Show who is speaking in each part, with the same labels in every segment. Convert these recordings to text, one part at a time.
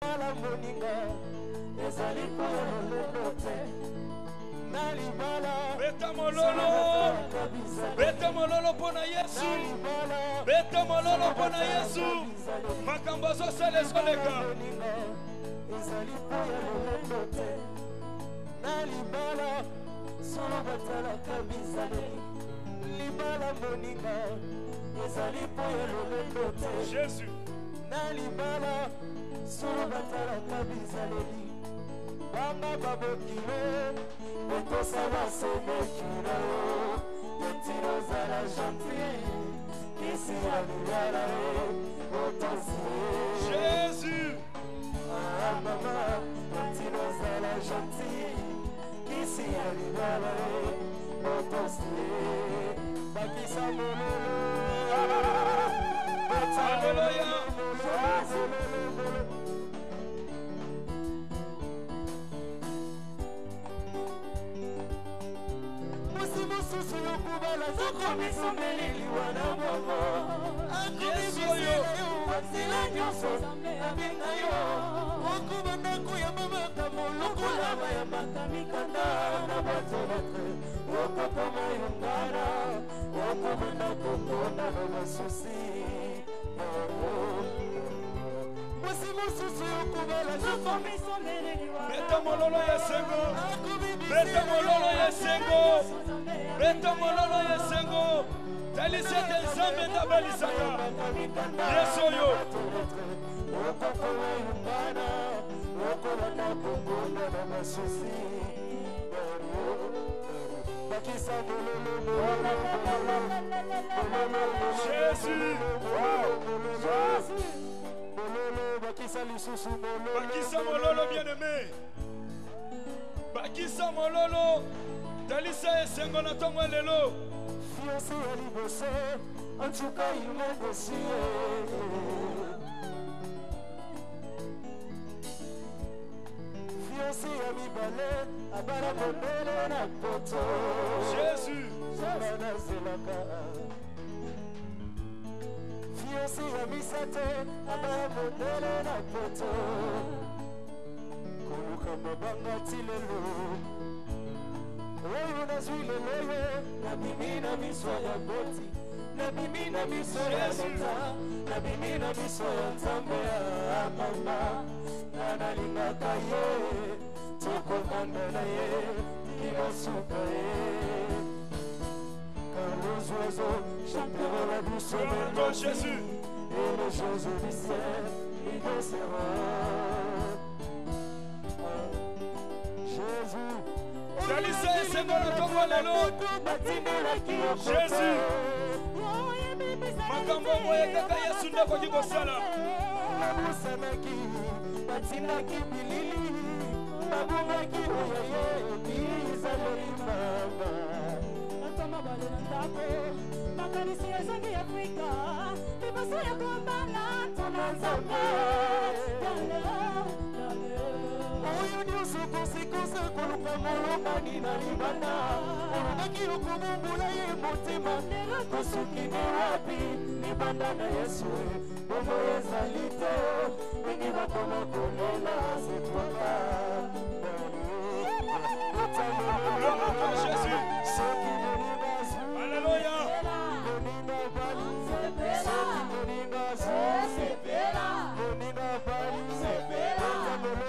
Speaker 1: la moninga ezali koya lolendo te na libala
Speaker 2: beta mololo pona Yesu beta mololo pona Yesu makambo azosala ezoleka
Speaker 1: ezali koya lolendo te na libala solo batalaka bizaleli libala moninga ezali koya lolendo te
Speaker 2: Jésus
Speaker 1: na libala solo batalaka bizaleli banga babokile etosala semekila etino zala gentil isi ya libala otosi
Speaker 2: Jésus
Speaker 1: mama etino zala gentil isi ya libala otosi bakisa mololo
Speaker 2: Alléluia
Speaker 1: Mususu yokubala zokomisa melili wana bongo akomibiseyo wasila nyonso abenga yo okubandako ya mamakamo lokolama ya makamikanda na bato batre okokoma yongana okobandako mpona na basusi mususu yokubala zokomisa melili wana
Speaker 2: beta mololo ya sengo beta mololo ya sengo beta mololo ya sengo talisete nzambe ndabalisaka yesu oyo bakisa mololo bien aimé bakisa mololo talisa esengo na ntongo ya lelo
Speaker 1: fiancé ya liboso en tout cas il m'a déçu fiancé ya mibale abala mondele na poto
Speaker 2: Jésus
Speaker 1: zala nazelaka fiancé ya misato abala mondele na poto koluka mabanga ti lelo oyo nazwi lelo nabimi na miso ya boti nabimi na miso ya leta nabimi na miso ya nzambe ya mama nanalingaka ye tokomanda na ye kinasuka ye Carlos Oiseau chantera la douce mélodie
Speaker 2: Jésus
Speaker 1: et les choses du ciel il dansera Jésus
Speaker 2: talisa esengo na ntongo ya lelo Jésus makambo moye kaka yesu nde akoki kosala
Speaker 1: babusanaki batindaki bilili babungaki oyoye bizaleli mama
Speaker 3: natoma bale na ndako makanisi ezangi afrika liboso ya kombala tona nzambe
Speaker 1: oyo nyonso konsekonse koluka molongani na libanda olobaki okomombula ye motema
Speaker 3: lelo
Speaker 1: kosuki ni wapi libanda na yesu bongo ezali te mingi bakoma kolela setwaka
Speaker 2: Gloire à toi, Jésus.
Speaker 1: soki moninga zwi
Speaker 2: Alléluia
Speaker 1: moninga bali
Speaker 3: sepela
Speaker 1: moninga zwi
Speaker 3: sepela
Speaker 1: moninga bali
Speaker 3: sepela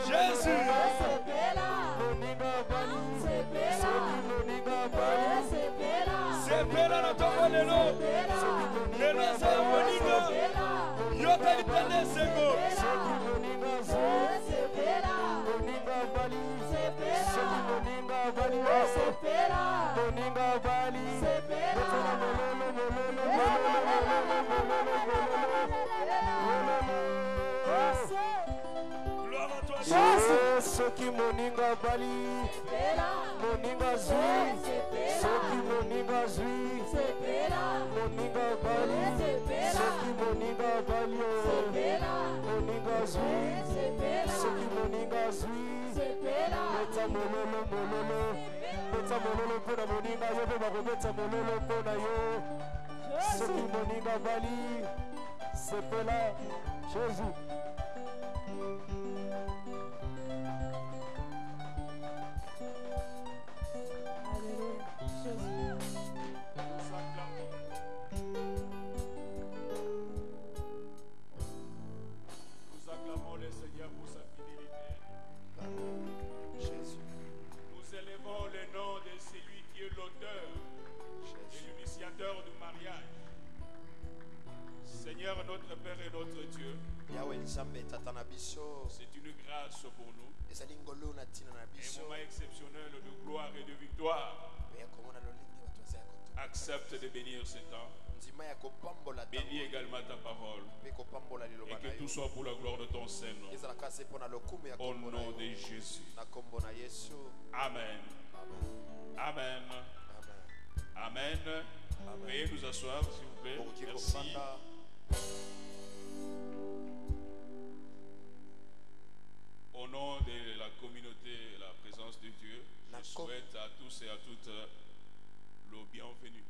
Speaker 2: Jésus
Speaker 3: sepela
Speaker 1: moninga bali
Speaker 3: sepela
Speaker 1: soki moninga bali
Speaker 3: sepela
Speaker 2: sepela na ntongo ya lelo lelo eza ya moninga yoka litende esengo
Speaker 1: soki moninga zwi
Speaker 3: sepela
Speaker 1: moninga bali
Speaker 3: sepela
Speaker 1: soki moninga bali
Speaker 3: sepela
Speaker 1: moninga bali
Speaker 3: sepela
Speaker 2: gloire à toi
Speaker 1: soki moninga bali moninga zwi soki moninga zwi moninga bali soki moninga bali moninga zwi soki moninga zwi beta mololo mololo beta mololo mpona moninga yo mpe bakobeta mololo mpona yo soki moninga bali sepela Jésus
Speaker 2: le Seigneur pour sa fidélité.
Speaker 1: Amen. Jésus.
Speaker 2: Nous élevons le nom de celui qui est l'auteur et
Speaker 1: Jésus.
Speaker 2: l'initiateur du mariage. Seigneur, notre Père et notre Dieu,
Speaker 1: Yahweh Nzambe tata na biso.
Speaker 2: c'est une grâce pour nous.
Speaker 1: Ezali ngolo na tina na
Speaker 2: Un
Speaker 1: biso.
Speaker 2: moment exceptionnel de gloire et de victoire.
Speaker 1: Ya komona lolenge bato baza ya koto.
Speaker 2: Accepte de bénir ce temps.
Speaker 1: Nzima ya kopambola
Speaker 2: Bénis
Speaker 1: tango.
Speaker 2: également ta parole.
Speaker 1: Pe kopambola liloba
Speaker 2: Et
Speaker 1: na
Speaker 2: que tout
Speaker 1: yo.
Speaker 2: soit pour la gloire de ton Saint-Nom.
Speaker 1: Ezala kasi mpona lokumu ya
Speaker 2: Au
Speaker 1: kombo na
Speaker 2: nom
Speaker 1: yo.
Speaker 2: de Jésus.
Speaker 1: Na kombo na Yesu.
Speaker 2: Amen.
Speaker 1: Amen.
Speaker 2: Amen.
Speaker 1: Amen.
Speaker 2: Amen. Veuillez nous asseoir, s'il vous plaît.
Speaker 1: Bokoki
Speaker 2: Merci.
Speaker 1: kofanda.
Speaker 2: Au nom de la communauté et la présence de Dieu, je souhaite à tous et à toutes le bienvenu.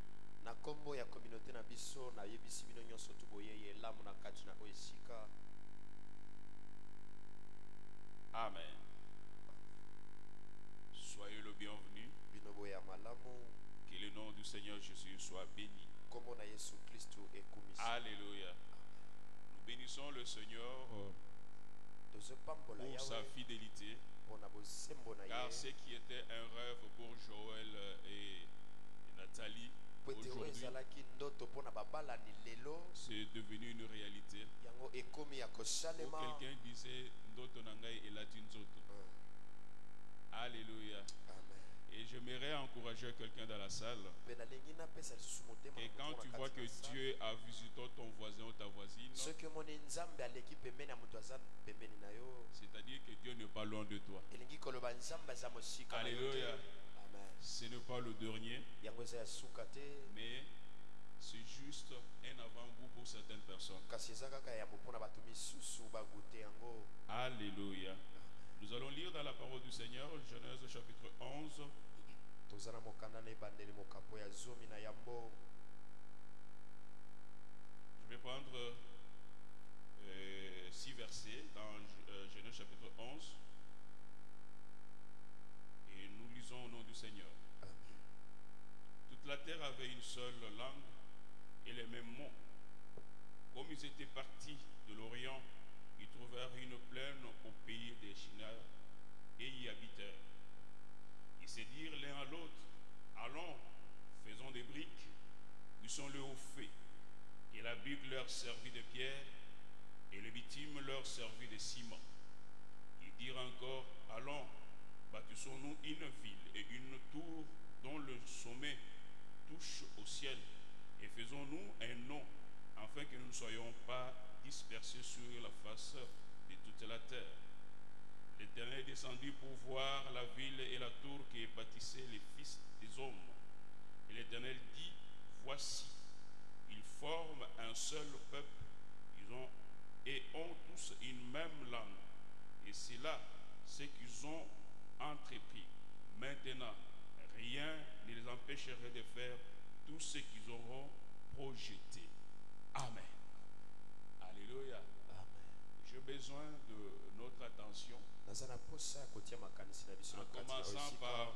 Speaker 1: Na kombo ya communauté na biso na yebisi bino nyonso tu boyeye lamu na kati na oesika.
Speaker 2: Amen. Soyez le bienvenu.
Speaker 1: Bino boya malamu.
Speaker 2: Que le nom du Seigneur Jésus soit béni.
Speaker 1: Kombo na Yesu Kristo ekumisi.
Speaker 2: Alléluia. Nous bénissons le Seigneur
Speaker 1: Tozopambola
Speaker 2: pour sa
Speaker 1: Yahweh
Speaker 2: fidélité,
Speaker 1: mpona bosembo na
Speaker 2: car
Speaker 1: ye.
Speaker 2: ce qui était un rêve pour Joël et Nathalie,
Speaker 1: Po ete oyo
Speaker 2: aujourd'hui,
Speaker 1: ezalaki ndoto mpona babalani lelo
Speaker 2: c'est devenu une réalité.
Speaker 1: yango ekomi ya
Speaker 2: Ou
Speaker 1: kosalema.
Speaker 2: quelqu'un disait Ndoto Nangai et Latinzoto. Alléluia.
Speaker 1: Amen.
Speaker 2: Et j'aimerais encourager quelqu'un dans la salle.
Speaker 1: Mpe nalingi napesa lisusu motema
Speaker 2: Et
Speaker 1: na
Speaker 2: quand
Speaker 1: moto
Speaker 2: tu
Speaker 1: na
Speaker 2: vois
Speaker 1: kati
Speaker 2: que
Speaker 1: na sala.
Speaker 2: Dieu a visité ton voisin ou ta voisine,
Speaker 1: soki omoni nzambe aleki pembeni ya moto aza pembeni na yo,
Speaker 2: c'est-à-dire que Dieu n'est pas loin de toi.
Speaker 1: elingi koloba nzambe aza mosika na yo te.
Speaker 2: Alléluia.
Speaker 1: Amen.
Speaker 2: Ce n'est pas le dernier,
Speaker 1: Yango eza ya suka te,
Speaker 2: mais c'est juste un avant-goût pour certaines personnes.
Speaker 1: kasi eza kaka ya mpona bato misusu bagute yango.
Speaker 2: Alléluia. Nous allons lire dans la parole du Seigneur, Genèse chapitre 11,
Speaker 1: toza na mokanda na ebandeli mokapo ya zomi na yambo.
Speaker 2: je vais prendre 6 versets dans Genèse chapitre 11 et nous lisons au nom du Seigneur. Toute la terre avait une seule langue et les mêmes mots. Comme ils étaient partis de l'Orient, ils trouvèrent une plaine au pays des Shinar et y habitèrent. Ils se dirent l'un à l'autre, allons, faisons des briques, cuisons-le au feu. Et la brique leur servit de pierre, et le bitume leur servit de ciment. Ils dirent encore, allons, bâtissons-nous une ville et une tour dont le sommet touche au ciel, et faisons-nous un nom, afin que nous ne soyons pas dispersés sur la face de toute la terre. L'Éternel descendit pour voir la ville et la tour que bâtissaient les fils des hommes. Et l'Éternel dit, voici, ils forment un seul peuple, et ont tous une même langue. Et c'est là ce qu'ils ont entrepris. Maintenant, rien ne les empêcherait de faire tout ce qu'ils auront projeté. Amen. Alléluia. J'ai besoin de notre attention,
Speaker 1: naza na posa ya kotia makanisi na biso
Speaker 2: en
Speaker 1: na kati na
Speaker 2: commençant
Speaker 1: esika.
Speaker 2: par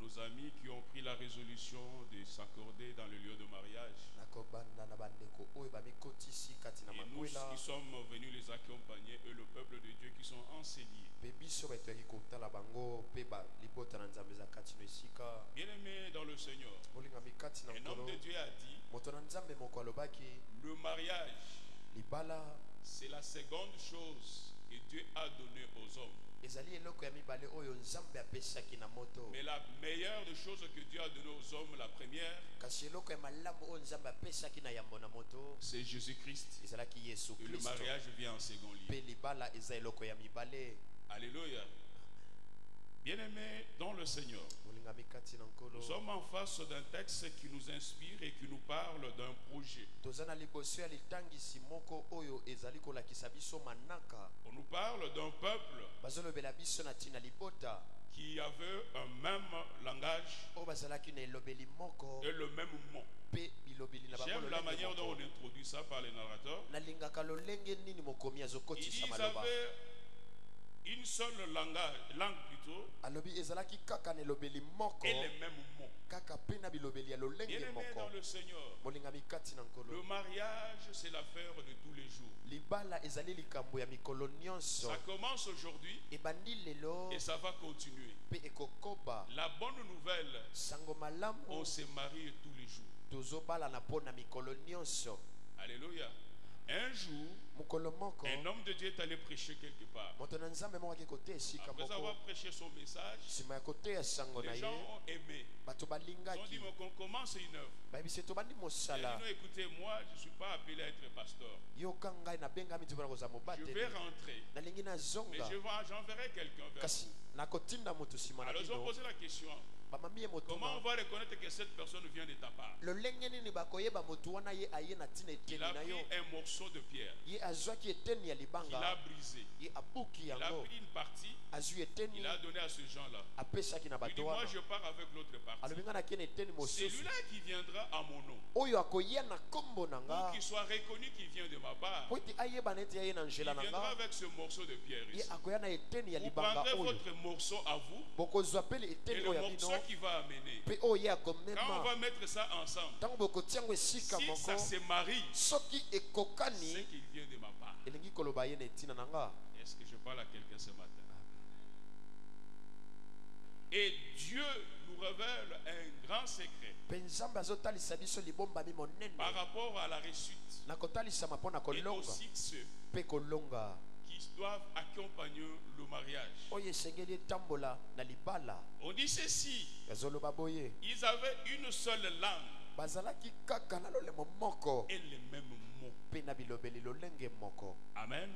Speaker 2: nos amis qui ont pris la résolution de s'accorder dans le lieu de mariage.
Speaker 1: nakobanda na bandeko oyo bamikotisi kati na
Speaker 2: Et nous
Speaker 1: makwela,
Speaker 2: qui sommes venus les accompagner et le peuple de Dieu qui sont enseignés.
Speaker 1: mpe biso batoyaki kotala bango mpe libota na nzambe eza kati na esika.
Speaker 2: Bien-aimés dans le Seigneur,
Speaker 1: molingami kati na
Speaker 2: un homme
Speaker 1: nkolo,
Speaker 2: de Dieu a dit,
Speaker 1: moto na nzambe moko alobaki
Speaker 2: le mariage,
Speaker 1: libala
Speaker 2: c'est la seconde chose que Dieu a donnée aux hommes.
Speaker 1: ezali eloko ya mibale oyo nzambe apesaki na moto,
Speaker 2: Mais la meilleure des choses que Dieu a donnée aux hommes, la première,
Speaker 1: kasi eloko ya malamu oyo nzambe apesaki na yambo na moto
Speaker 2: c'est Jésus-Christ.
Speaker 1: ezalaki yesu
Speaker 2: Et le
Speaker 1: kristo,
Speaker 2: mariage vient en second lieu.
Speaker 1: mpe libala eza eloko ya mibale.
Speaker 2: Alléluia. Bien-aimés dans le Seigneur,
Speaker 1: molingami kati na nkolo,
Speaker 2: nous sommes en face d'un texte qui nous inspire et qui nous parle d'un projet.
Speaker 1: toza na liboso ya litangisi moko oyo ezali kolakisa biso manaka.
Speaker 2: On nous parle d'un peuple
Speaker 1: bazolobela biso na ntina libota
Speaker 2: qui avait un même langage
Speaker 1: oyo bazalaki na elobeli moko
Speaker 2: et le même mot.
Speaker 1: mpe bilobeli na bango
Speaker 2: J'aime la
Speaker 1: lolenge
Speaker 2: manière dont
Speaker 1: moko.
Speaker 2: on introduit ça par les narrateurs.
Speaker 1: nalingaka lolenge nini mokomi
Speaker 2: Ils
Speaker 1: azokotisa
Speaker 2: disent
Speaker 1: maloba.
Speaker 2: avaient une seule langue plutôt, morceaux
Speaker 4: alobi ezalaki kaka na elobeli moko
Speaker 2: et les mêmes mots.
Speaker 4: kaka pe na bilobeli ya lolenge
Speaker 2: Bien-aimés dans
Speaker 4: moko.
Speaker 2: le Seigneur,
Speaker 4: Molingami kati na
Speaker 2: le
Speaker 4: nkolo.
Speaker 2: mariage, c'est l'affaire de tous les jours.
Speaker 4: Libala ezali likambo ya mikolo nyonso.
Speaker 2: Ça commence aujourd'hui
Speaker 4: Ebandi lelo
Speaker 2: et ça va continuer.
Speaker 4: pe ekokoba.
Speaker 2: La bonne nouvelle,
Speaker 4: Sango malamu
Speaker 2: on se marie tous les jours.
Speaker 4: tozobala na pona mikolo nyonso.
Speaker 2: Alléluia. Un jour,
Speaker 4: Mukolo moko
Speaker 2: un homme de Dieu est allé prêcher quelque part.
Speaker 4: moto na nzambe moko akote esika
Speaker 2: Après
Speaker 4: moko.
Speaker 2: avoir prêché son message,
Speaker 4: Sima ya kote ya sango na
Speaker 2: les
Speaker 4: ye
Speaker 2: gens ont aimé.
Speaker 4: bato
Speaker 2: Ils ont dit,
Speaker 4: balingaki
Speaker 2: mais qu'on commence une œuvre.
Speaker 4: bayebisi tobandi
Speaker 2: Il a
Speaker 4: mosala
Speaker 2: dit, non, écoutez, moi, je ne suis pas appelé à être pasteur.
Speaker 4: yoka ngai nabengami ti mpona kozala
Speaker 2: Je
Speaker 4: mobateli
Speaker 2: vais rentrer.
Speaker 4: nalingi
Speaker 2: Mais
Speaker 4: nazonga
Speaker 2: j'enverrai quelqu'un vers
Speaker 4: kasi
Speaker 2: vous.
Speaker 4: nakotinda moto nsima na
Speaker 2: Alors ils ont
Speaker 4: bino
Speaker 2: posé la question,
Speaker 4: bamami ye
Speaker 2: comment on
Speaker 4: motuna
Speaker 2: va reconnaître que cette personne vient de ta part?
Speaker 4: lolenge nini bakoyeba moto wana ye aye na ntina
Speaker 2: Il
Speaker 4: eteni
Speaker 2: a
Speaker 4: na
Speaker 2: pris
Speaker 4: yo
Speaker 2: un morceau de pierre
Speaker 4: ye azwaki eteni ya
Speaker 2: qu'il a
Speaker 4: libanga
Speaker 2: brisé.
Speaker 4: ye abuki
Speaker 2: Il a
Speaker 4: yango
Speaker 2: pris une partie,
Speaker 4: azwi eteni
Speaker 2: il a donné à ce gens-là.
Speaker 4: apesaki na
Speaker 2: Il dit,
Speaker 4: bato
Speaker 2: moi
Speaker 4: wana
Speaker 2: je pars avec l'autre partie.
Speaker 4: alobi ngai nakei na eteni mosusu
Speaker 2: Celui-là qui viendra à mon nom,
Speaker 4: oyo akoya na nkombo na
Speaker 2: pour
Speaker 4: nga
Speaker 2: qu'il soit reconnu qu'il vient de ma part,
Speaker 4: po ete ayebana ete aye na
Speaker 2: il
Speaker 4: nzela na
Speaker 2: viendra
Speaker 4: nga
Speaker 2: avec ce morceau de pierre
Speaker 4: ye
Speaker 2: ici.
Speaker 4: akoya na eteni ya
Speaker 2: Vous
Speaker 4: libanga
Speaker 2: prendrez
Speaker 4: oyo
Speaker 2: votre morceau à vous
Speaker 4: bokozwa mpe
Speaker 2: et
Speaker 4: eteni
Speaker 2: le
Speaker 4: oyo ya
Speaker 2: morceau
Speaker 4: bino
Speaker 2: qui va amener.
Speaker 4: mpe oyo ye
Speaker 2: Quand on
Speaker 4: akomema
Speaker 2: va mettre ça ensemble,
Speaker 4: ntango bokotia yango esika
Speaker 2: si ça
Speaker 4: moko
Speaker 2: se marie,
Speaker 4: soki
Speaker 2: c'est
Speaker 4: ekokani
Speaker 2: qu'il vient de ma part.
Speaker 4: elingi koloba ye na etina na nga
Speaker 2: Est-ce que je parle à quelqu'un ce matin? Et Dieu nous révèle un grand secret
Speaker 4: mpe nzambe azotalisa biso libombami monene
Speaker 2: par rapport à la réussite
Speaker 4: na kotalisama mpo na
Speaker 2: et
Speaker 4: kolonga
Speaker 2: aussi ceux
Speaker 4: mpe kolonga
Speaker 2: qui doivent accompagner le mariage.
Speaker 4: oyo esengeli etambola na libala
Speaker 2: On dit ceci,
Speaker 4: ezoloba boye
Speaker 2: ils avaient une seule langue
Speaker 4: bazalaki kaka na lolemo moko
Speaker 2: et les mêmes mots.
Speaker 4: mpe na bilobeli lolenge moko
Speaker 2: Amen.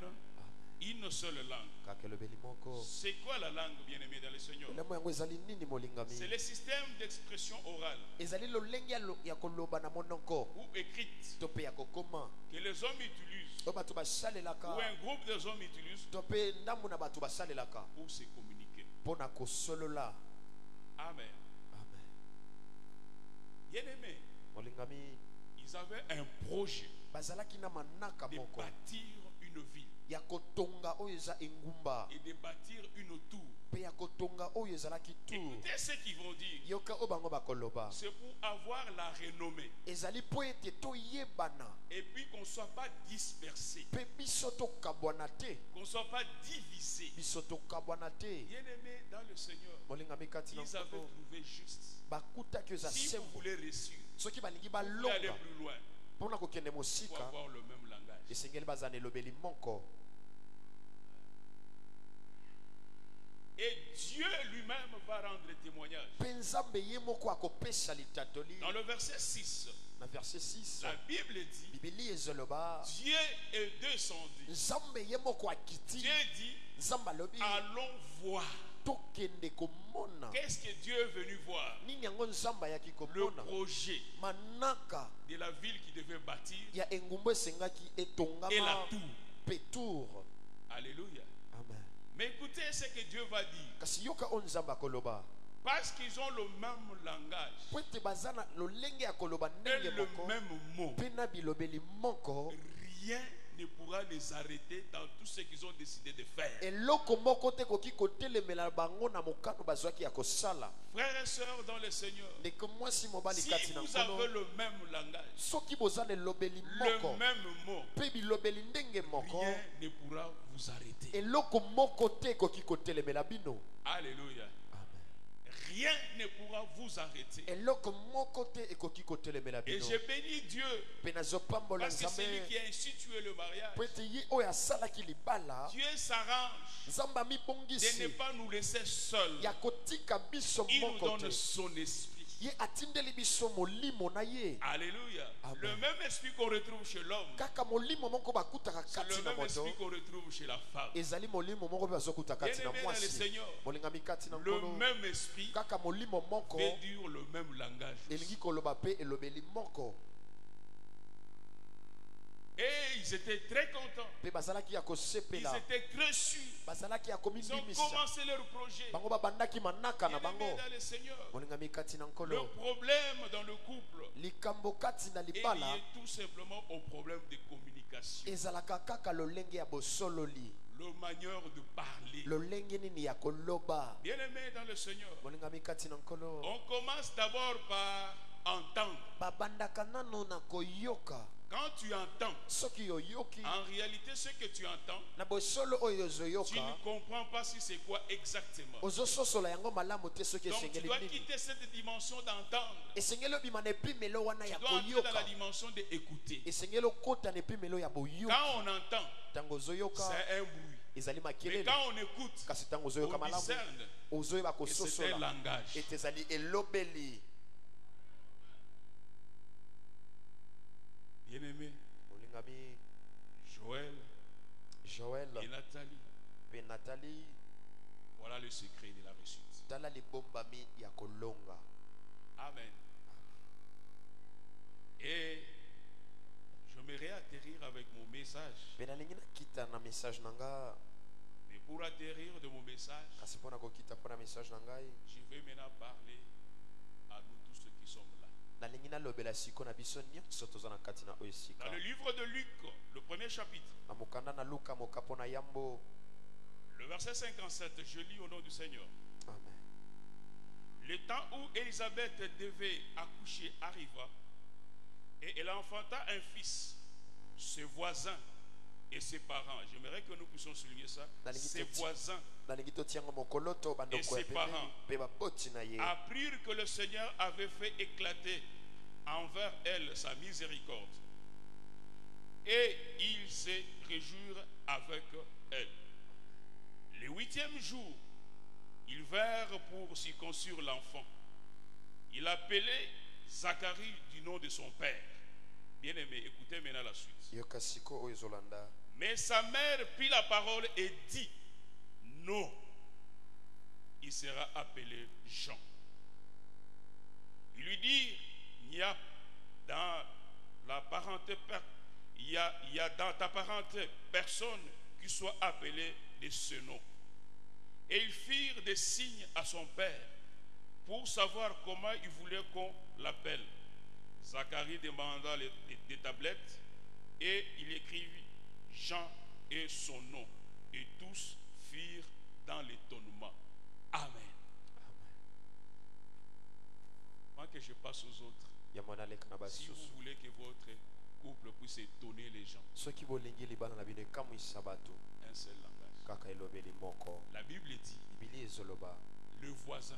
Speaker 2: Une seule langue.
Speaker 4: kaka elobeli moko
Speaker 2: C'est quoi la langue, bien-aimé dans le Seigneur?
Speaker 4: elemo yango ezali nini
Speaker 2: C'est
Speaker 4: molingami
Speaker 2: le système d'expression orale
Speaker 4: ezali lolenge ya koloba na monoko
Speaker 2: ou écrite
Speaker 4: to mpe ya kokoma
Speaker 2: que les hommes utilisent
Speaker 4: to bato
Speaker 2: ou
Speaker 4: basalelaka
Speaker 2: un groupe des hommes utilisent
Speaker 4: to mpe ndambo na bato basalelaka
Speaker 2: pour se communiquer.
Speaker 4: mpo na kosolola
Speaker 2: Amen.
Speaker 4: amen
Speaker 2: Bien-aimé,
Speaker 4: molingami
Speaker 2: ils avaient un projet
Speaker 4: bazalaki na manaka
Speaker 2: de
Speaker 4: moko
Speaker 2: bâtir une ville
Speaker 4: ya kotonga oyo eza engumba
Speaker 2: et de bâtir une tour.
Speaker 4: mpe ya kotonga oyo ezalaki tour
Speaker 2: Écoutez ce qu'ils vont dire.
Speaker 4: yoka oyo bango bakoloba
Speaker 2: C'est pour avoir la renommée
Speaker 4: ezali mpo ete toyebana
Speaker 2: et puis qu'on ne soit pas dispersé,
Speaker 4: mpe biso tokabwana te
Speaker 2: qu'on ne soit pas divisé.
Speaker 4: biso tokabwana te
Speaker 2: Bien-aimé dans le Seigneur,
Speaker 4: molingami kati na
Speaker 2: ils avaient
Speaker 4: nkolo
Speaker 2: trouvé juste.
Speaker 4: bakutaki oyo eza
Speaker 2: Si vous
Speaker 4: sembo
Speaker 2: voulez réussir,
Speaker 4: soki balingi
Speaker 2: vous voulez aller
Speaker 4: balonga
Speaker 2: plus loin,
Speaker 4: mpo na kokende
Speaker 2: il faut
Speaker 4: mosika
Speaker 2: avoir le même langage.
Speaker 4: esengeli bazala na elobeli moko
Speaker 2: Et Dieu lui-même va rendre témoignage.
Speaker 4: mpe nzambe ye moko akopesa litatoli
Speaker 2: Dans le verset 6,
Speaker 4: na verset 6
Speaker 2: la Bible dit,
Speaker 4: bibili ezoloba
Speaker 2: Dieu est descendu.
Speaker 4: nzambe ye moko akiti
Speaker 2: Dieu dit,
Speaker 4: nzambe alobi
Speaker 2: allons voir.
Speaker 4: tokende komona
Speaker 2: Qu'est-ce que Dieu est venu voir?
Speaker 4: nini yango nzambe ayaki
Speaker 2: Le
Speaker 4: komona
Speaker 2: projet
Speaker 4: manaka
Speaker 2: de la ville qui devait bâtir
Speaker 4: ya engumba esengaki
Speaker 2: et la
Speaker 4: etongama
Speaker 2: tour.
Speaker 4: mpe tour
Speaker 2: Alléluia.
Speaker 4: amen
Speaker 2: Mais écoutez ce que Dieu va dire.
Speaker 4: kasi yoka oyo nzambe akoloba
Speaker 2: Parce qu'ils ont le même langage
Speaker 4: po ete baza na lolenge ya koloba
Speaker 2: et
Speaker 4: ndenge
Speaker 2: le
Speaker 4: moko
Speaker 2: même mot,
Speaker 4: mpe na bilobeli moko
Speaker 2: rien ne pourra les arrêter dans tout ce qu'ils ont décidé de faire.
Speaker 4: eloko moko te koki kotelemela bango na mokano bazwaki ya kosala
Speaker 2: Frères et sœurs dans le Seigneur,
Speaker 4: ndeko mwasi mobali
Speaker 2: si
Speaker 4: kati na
Speaker 2: vous avez
Speaker 4: nkolo
Speaker 2: le même langage,
Speaker 4: soki boza na elobeli moko
Speaker 2: le même mot,
Speaker 4: mpe bilobeli ndenge moko
Speaker 2: rien ne pourra vous arrêter.
Speaker 4: eloko moko te ekoki kotelemela bino
Speaker 2: Alléluia. Rien ne pourra vous arrêter.
Speaker 4: eloko moko te ekoki kotelemela
Speaker 2: Et
Speaker 4: bino
Speaker 2: je bénis Dieu
Speaker 4: mpe nazopambola
Speaker 2: parce que c'est lui
Speaker 4: nzambe
Speaker 2: qui a institué le mariage.
Speaker 4: po ete ye oyo asalaki libala
Speaker 2: Dieu s'arrange
Speaker 4: nzambe
Speaker 2: de
Speaker 4: amibongisi
Speaker 2: ne pas nous laisser seuls.
Speaker 4: ya kotika biso
Speaker 2: Il nous
Speaker 4: moko
Speaker 2: donne
Speaker 4: te
Speaker 2: son esprit.
Speaker 4: ye atindeli biso molimo na ye
Speaker 2: Alléluia.
Speaker 4: Amen.
Speaker 2: Le même esprit qu'on retrouve chez l'homme,
Speaker 4: kaka molimo moko bakutaka
Speaker 2: c'est
Speaker 4: kati
Speaker 2: le
Speaker 4: na
Speaker 2: même
Speaker 4: moto
Speaker 2: esprit qu'on retrouve chez la femme.
Speaker 4: ezali molimo moko mpe bazokuta kati na
Speaker 2: Bien-aimé dans le
Speaker 4: mwasi
Speaker 2: Seigneur,
Speaker 4: molingami kati na
Speaker 2: le
Speaker 4: nkolo
Speaker 2: même esprit
Speaker 4: kaka molimo moko
Speaker 2: veut dire le même langage aussi.
Speaker 4: elingi koloba mpe elobeli moko
Speaker 2: Et ils étaient très contents.
Speaker 4: mpe bazalaki ya
Speaker 2: Ils
Speaker 4: kosepela
Speaker 2: étaient très sûrs.
Speaker 4: bazalaki ya
Speaker 2: Ils ont
Speaker 4: komibimisa
Speaker 2: commencé leur projet.
Speaker 4: bango babandaki manaka na bango
Speaker 2: Bien-aimé dans le Seigneur,
Speaker 4: molingami kati na
Speaker 2: le
Speaker 4: nkolo
Speaker 2: problème dans le couple
Speaker 4: likambo kati na
Speaker 2: est
Speaker 4: libala
Speaker 2: lié tout simplement au problème de communication.
Speaker 4: ezalaka kaka lolenge ya bosololi
Speaker 2: le manière de parler.
Speaker 4: lolenge nini ya koloba.
Speaker 2: Bien-aimé dans le Seigneur,
Speaker 4: Molingami kati na nkolo.
Speaker 2: on commence d'abord par entendre.
Speaker 4: Babandaka nano na koyoka.
Speaker 2: Quand tu entends,
Speaker 4: Soki yoyoki
Speaker 2: en réalité, ce que tu entends,
Speaker 4: na bosolo oyo
Speaker 2: tu
Speaker 4: zoyoka.
Speaker 2: ne comprends pas si c'est quoi exactement.
Speaker 4: Ozososola yango malamu te soki
Speaker 2: Donc tu
Speaker 4: esengeli
Speaker 2: dois
Speaker 4: nini.
Speaker 2: quitter cette dimension d'entendre.
Speaker 4: Esengeli obima na epimelo wana
Speaker 2: Tu
Speaker 4: ya
Speaker 2: dois entrer dans la
Speaker 4: koyoka.
Speaker 2: dimension d'écouter.
Speaker 4: Esengeli okota na epimelo ya boyoki.
Speaker 2: Quand on entend,
Speaker 4: Tango ozoyoka
Speaker 2: c'est un bruit.
Speaker 4: ezali
Speaker 2: Mais
Speaker 4: makelele.
Speaker 2: quand on écoute,
Speaker 4: Kasi tango ozoyoka
Speaker 2: on
Speaker 4: malamu
Speaker 2: discerne
Speaker 4: ozoyeba
Speaker 2: que c'est un
Speaker 4: kososola.
Speaker 2: langage.
Speaker 4: Ete ezali elobeli.
Speaker 2: Bien-aimé,
Speaker 4: Molingami
Speaker 2: Joël
Speaker 4: Joël
Speaker 2: et Nathalie,
Speaker 4: pe Nathalie
Speaker 2: voilà le secret de la réussite.
Speaker 4: tala libombami ya kolonga.
Speaker 2: Amen. Et j'aimerais atterrir avec mon message.
Speaker 4: Pe nalingi nakita na message na nga.
Speaker 2: Mais pour atterrir de mon message,
Speaker 4: Kasi mpona kokita mpona message na ngai
Speaker 2: je vais maintenant parler à nous tous ceux qui sommes là.
Speaker 4: nalingi nalobela siko na biso nyonso toza na kati na oyo esika.
Speaker 2: Dans le livre de Luc, le premier chapitre,
Speaker 4: Na mokanda na Luka moka mpona yambo.
Speaker 2: le verset 57, je lis au nom du Seigneur.
Speaker 4: Amen.
Speaker 2: Le temps où Élisabeth devait accoucher arriva, et elle enfanta un fils. Ses voisins et ses parents, j'aimerais que nous puissions souligner ça, ses voisins
Speaker 4: Nalingi totia yango mokolo to bandoko
Speaker 2: Et
Speaker 4: ya
Speaker 2: ses
Speaker 4: pembeni
Speaker 2: parents.
Speaker 4: pe baboti na ye.
Speaker 2: apprirent que le Seigneur avait fait éclater envers elle sa miséricorde. Et ils se réjouirent avec elle. Le 8e jour, ils vinrent pour circoncire l'enfant. Il appelait Zacharie du nom de son père. Bien-aimé, écoutez maintenant la suite.
Speaker 4: Yoka siko oyo ezolanda.
Speaker 2: Mais sa mère prit la parole et dit, non, il sera appelé Jean. Il lui dit, il y a dans la parenté, il y a dans ta parenté personne qui soit appelé de ce nom. Et ils firent des signes à son père pour savoir comment il voulait qu'on l'appelle. Zacharie demanda des tablettes et il écrivit Jean et son nom. Et tous firent dans l'étonnement. Amen. Avant que je passe aux autres,
Speaker 4: Ya mwana leka na
Speaker 2: si
Speaker 4: basusu.
Speaker 2: vous voulez que votre couple puisse étonner les gens,
Speaker 4: Soki bolingi libana na bino ekamwisa bato
Speaker 2: un seul langage.
Speaker 4: kaka elobeli moko.
Speaker 2: La Bible dit,
Speaker 4: Bibili ezoloba
Speaker 2: le voisin,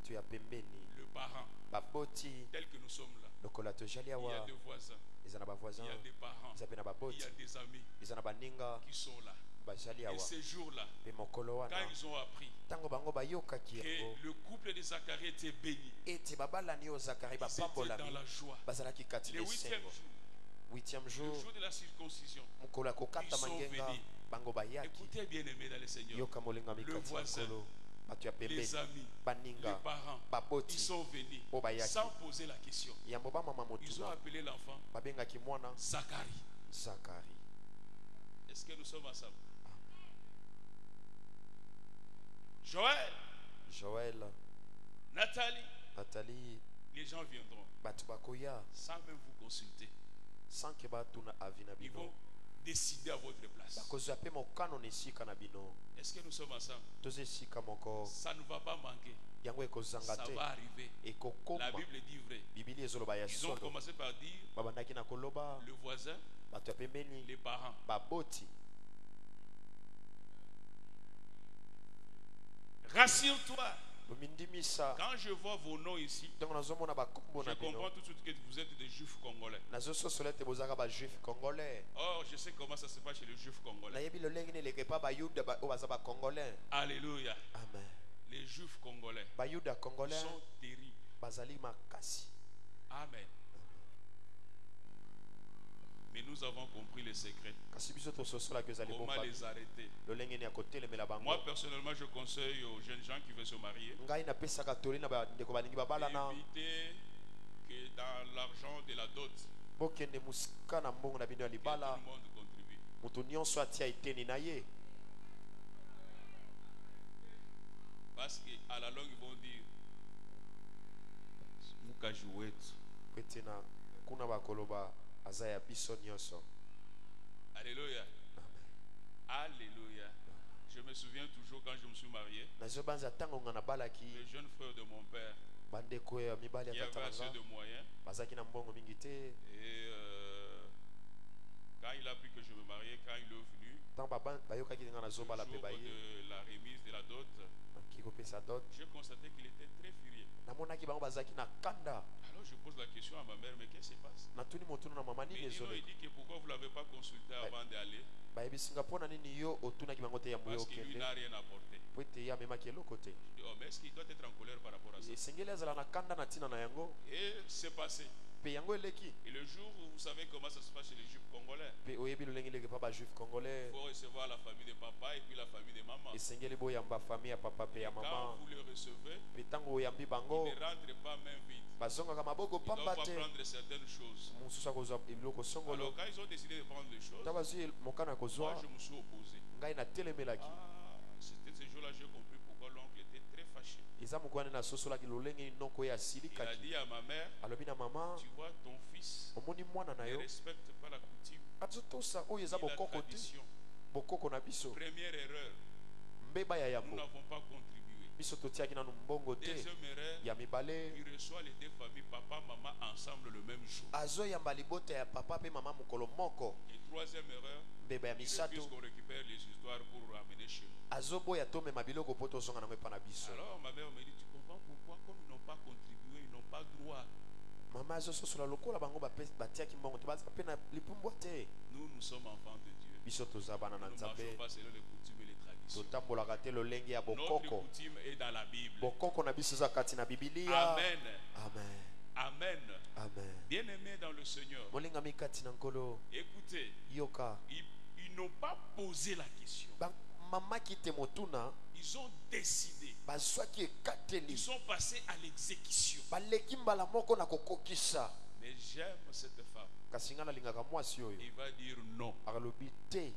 Speaker 4: to ya pembeni
Speaker 2: le parent,
Speaker 4: baboti
Speaker 2: tel que nous sommes là,
Speaker 4: lokola tojali
Speaker 2: il y a
Speaker 4: awa
Speaker 2: des voisins,
Speaker 4: eza na
Speaker 2: il
Speaker 4: bavoisin
Speaker 2: y a des parents,
Speaker 4: eza pe na
Speaker 2: il
Speaker 4: baboti
Speaker 2: y a des amis
Speaker 4: eza na baninga
Speaker 2: qui sont là.
Speaker 4: bajali
Speaker 2: Et
Speaker 4: awa
Speaker 2: ces jours-là,
Speaker 4: pe mokolo
Speaker 2: quand
Speaker 4: wana
Speaker 2: ils ont appris
Speaker 4: ntango bango bayokaki yango
Speaker 2: que le couple de Zacharie était béni,
Speaker 4: ete babalani oyo Zakari
Speaker 2: ils étaient
Speaker 4: bapambolami
Speaker 2: dans la joie.
Speaker 4: bazalaki kati
Speaker 2: Le
Speaker 4: na
Speaker 2: 8e
Speaker 4: esengo.
Speaker 2: jour,
Speaker 4: 8e
Speaker 2: le
Speaker 4: jour
Speaker 2: jour de la circoncision,
Speaker 4: mokolo ya kokata
Speaker 2: Ils sont
Speaker 4: mangenga
Speaker 2: venus.
Speaker 4: bango bayaki
Speaker 2: écoutez bien aimé dans le Seigneur,
Speaker 4: yoka molingami
Speaker 2: le
Speaker 4: kati ya
Speaker 2: voisin,
Speaker 4: nkolo bato ya
Speaker 2: les
Speaker 4: pembeni
Speaker 2: amis, les
Speaker 4: baninga
Speaker 2: parents, ils
Speaker 4: baboti
Speaker 2: sont venus
Speaker 4: po bayaki
Speaker 2: sans poser la question.
Speaker 4: yambo bamama
Speaker 2: Ils ont
Speaker 4: motuna
Speaker 2: appelé l'enfant
Speaker 4: babengaki mwana
Speaker 2: Zacharie.
Speaker 4: Zakari.
Speaker 2: Est-ce que nous sommes ensemble? Joël,
Speaker 4: Joël,
Speaker 2: Nathalie,
Speaker 4: Nathalie,
Speaker 2: les gens viendront
Speaker 4: bato bakoya
Speaker 2: sans même vous consulter.
Speaker 4: sans ke batuna avi na
Speaker 2: Ils vont
Speaker 4: bino
Speaker 2: décider à votre place.
Speaker 4: bakozwa pe mokano na esika na bino
Speaker 2: Est-ce que nous sommes ensemble?
Speaker 4: toza esika moko
Speaker 2: Ça ne va pas manquer.
Speaker 4: yango ekozanga
Speaker 2: Ça
Speaker 4: te
Speaker 2: va arriver. La
Speaker 4: ekokoma.
Speaker 2: Bible dit vrai.
Speaker 4: Bibili ezoloba ya
Speaker 2: Ils ont
Speaker 4: solo
Speaker 2: commencé par dire
Speaker 4: babandaki na koloba
Speaker 2: le voisin,
Speaker 4: bato ya pembeni
Speaker 2: les parents.
Speaker 4: baboti.
Speaker 2: Rassure-toi.
Speaker 4: Bomindimisa
Speaker 2: Quand je vois vos noms ici,
Speaker 4: ntango nazomona bakombo
Speaker 2: je
Speaker 4: na bino
Speaker 2: comprends tout de suite que vous êtes des juifs congolais.
Speaker 4: nazososola ete bozalaka bajuif congolais.
Speaker 2: Or, je sais comment ça se passe chez les juifs congolais.
Speaker 4: nayebi lolenge neleke pa bayuda oyo baza bacongolais.
Speaker 2: Alléluia.
Speaker 4: Amen.
Speaker 2: Les juifs congolais
Speaker 4: bayuda congolais
Speaker 2: sont terribles.
Speaker 4: bazali makasi.
Speaker 2: Amen. Mais nous avons compris le secret.
Speaker 4: kasi biso tososolaki ezali
Speaker 2: Comment
Speaker 4: bomba
Speaker 2: les arrêter?
Speaker 4: lolenge ni ya kotelemela bango.
Speaker 2: Moi, personnellement, je conseille aux jeunes gens qui veulent se marier
Speaker 4: ngai napesaka toli na bandeko balingi babalana
Speaker 2: d'éviter que dans l'argent de la dot,
Speaker 4: bokende mosika na mbongo na bino ya
Speaker 2: que tout
Speaker 4: libala
Speaker 2: le monde contribue.
Speaker 4: moto nyonso atia eteni na ye.
Speaker 2: Parce qu'à la longue, ils vont dire Mukajouet.
Speaker 4: po ete na kuna bakoloba aza ya biso nyonso.
Speaker 2: Alléluia. Alléluia. Je me souviens toujours quand je me suis marié,
Speaker 4: nazobanza ntango nga nabalaki
Speaker 2: le jeune frère de mon père
Speaker 4: bandeko ya mibali
Speaker 2: qui
Speaker 4: ya tata
Speaker 2: avait
Speaker 4: na
Speaker 2: assez
Speaker 4: nga
Speaker 2: de moyens.
Speaker 4: bazalaki na mbongo mingi te.
Speaker 2: Et quand il a appris que je me mariais, quand il est venu,
Speaker 4: Ntango bayokaki nga
Speaker 2: le
Speaker 4: nazobala mpe
Speaker 2: jour
Speaker 4: baye
Speaker 2: de la remise de la dot,
Speaker 4: nakiki kopesa dot,
Speaker 2: j'ai constaté qu'il était très furieux.
Speaker 4: namonaki bango bazalaki na kanda.
Speaker 2: Alors je pose la question à ma mère, mais qu'est-ce qui se passe?
Speaker 4: natuni motuna na mama
Speaker 2: Mais
Speaker 4: nini
Speaker 2: il
Speaker 4: ezoleka
Speaker 2: dit que pourquoi vous ne l'avez pas consulté avant d'aller?
Speaker 4: bayebisinga mpo na nini yo otunaki bango te ya moyo
Speaker 2: Parce qu'il lui
Speaker 4: okende
Speaker 2: n'a rien apporté.
Speaker 4: po ete ye amemaki eloko te.
Speaker 2: Je dis, oh, mais est-ce qu'il doit être en colère par rapport à ça?
Speaker 4: esengeli azala na kanda na ntina na yango
Speaker 2: Et c'est passé.
Speaker 4: mpe yango eleki
Speaker 2: Et le jour où vous savez comment ça se passe chez les juifs congolais,
Speaker 4: mpe oyebi lolenge eleki mpa bajuif congolais
Speaker 2: il faut recevoir la famille de papa et puis la famille de maman.
Speaker 4: esengeli boyamba famille ya papa mpe ya
Speaker 2: Quand
Speaker 4: mama
Speaker 2: vous le recevez,
Speaker 4: mpe ntango oyambi
Speaker 2: il
Speaker 4: bango
Speaker 2: ne rentre pas main vide.
Speaker 4: bazongaka maboko
Speaker 2: Il doit
Speaker 4: pamba
Speaker 2: pas
Speaker 4: te
Speaker 2: prendre certaines choses.
Speaker 4: mosusu akozwa biloko songolo.
Speaker 2: Alors quand ils ont décidé de prendre les choses,
Speaker 4: ntango bazwi mokano ya
Speaker 2: moi
Speaker 4: kozwa
Speaker 2: je me suis opposé.
Speaker 4: ngai natelemelaki.
Speaker 2: C'était ce jour-là j'ai compris pourquoi l'oncle était très fâché.
Speaker 4: eza mokwana nde nasosolaki lolenge noko ye
Speaker 2: Il a
Speaker 4: asilikaki
Speaker 2: dit à ma mère,
Speaker 4: alobi na mama
Speaker 2: tu vois ton fils
Speaker 4: omoni mwana na
Speaker 2: ne
Speaker 4: yo
Speaker 2: respecte pas la coutume
Speaker 4: azotosa oyo eza
Speaker 2: ni la
Speaker 4: bokoko te
Speaker 2: tradition.
Speaker 4: bokoko na biso
Speaker 2: Première erreur,
Speaker 4: mbeba ya
Speaker 2: nous
Speaker 4: yambo
Speaker 2: n'avons pas contribué.
Speaker 4: biso totiaki nanu mbongo te.
Speaker 2: Deuxième erreur,
Speaker 4: ya mibale
Speaker 2: il reçoit les deux familles, papa, maman, ensemble le même jour.
Speaker 4: azoyamba libota ya papa mpe mama mokolo moko.
Speaker 2: Et troisième erreur,
Speaker 4: mbeba ya
Speaker 2: il refuse
Speaker 4: misato
Speaker 2: qu'on récupère les histoires pour ramener chez nous.
Speaker 4: azoboya tomema biloko mpo tozonga nango epa na biso.
Speaker 2: Alors ma mère me dit, tu comprends pourquoi, comme ils n'ont pas contribué, ils n'ont pas droit.
Speaker 4: mama azososola lokola bango batiaki mbongo te baza mpe na lipumbwa te.
Speaker 2: Nous sommes enfants de Dieu.
Speaker 4: biso toza bana na
Speaker 2: Nous ne marchons
Speaker 4: nzambe
Speaker 2: pas selon les coutumes et les traditions.
Speaker 4: totambolaka te lolenge ya
Speaker 2: Notre
Speaker 4: bokoko.
Speaker 2: coutume est dans la Bible.
Speaker 4: bokoko na biso eza kati na bibilia.
Speaker 2: Amen.
Speaker 4: amen
Speaker 2: Amen.
Speaker 4: amen.
Speaker 2: Bien-aimés dans le Seigneur,
Speaker 4: molingami kati na nkolo
Speaker 2: écoutez,
Speaker 4: yoka
Speaker 2: ils n'ont pas posé la question.
Speaker 4: mamaki te motuna
Speaker 2: Ils ont décidé.
Speaker 4: bazwaki ekateli
Speaker 2: Ils sont passés à l'exécution.
Speaker 4: baleki mbala moko na kokokisa.
Speaker 2: Mais j'aime cette femme.
Speaker 4: kasi nga nalingaka mwasi oyo
Speaker 2: Il va dire non.
Speaker 4: akalobi te.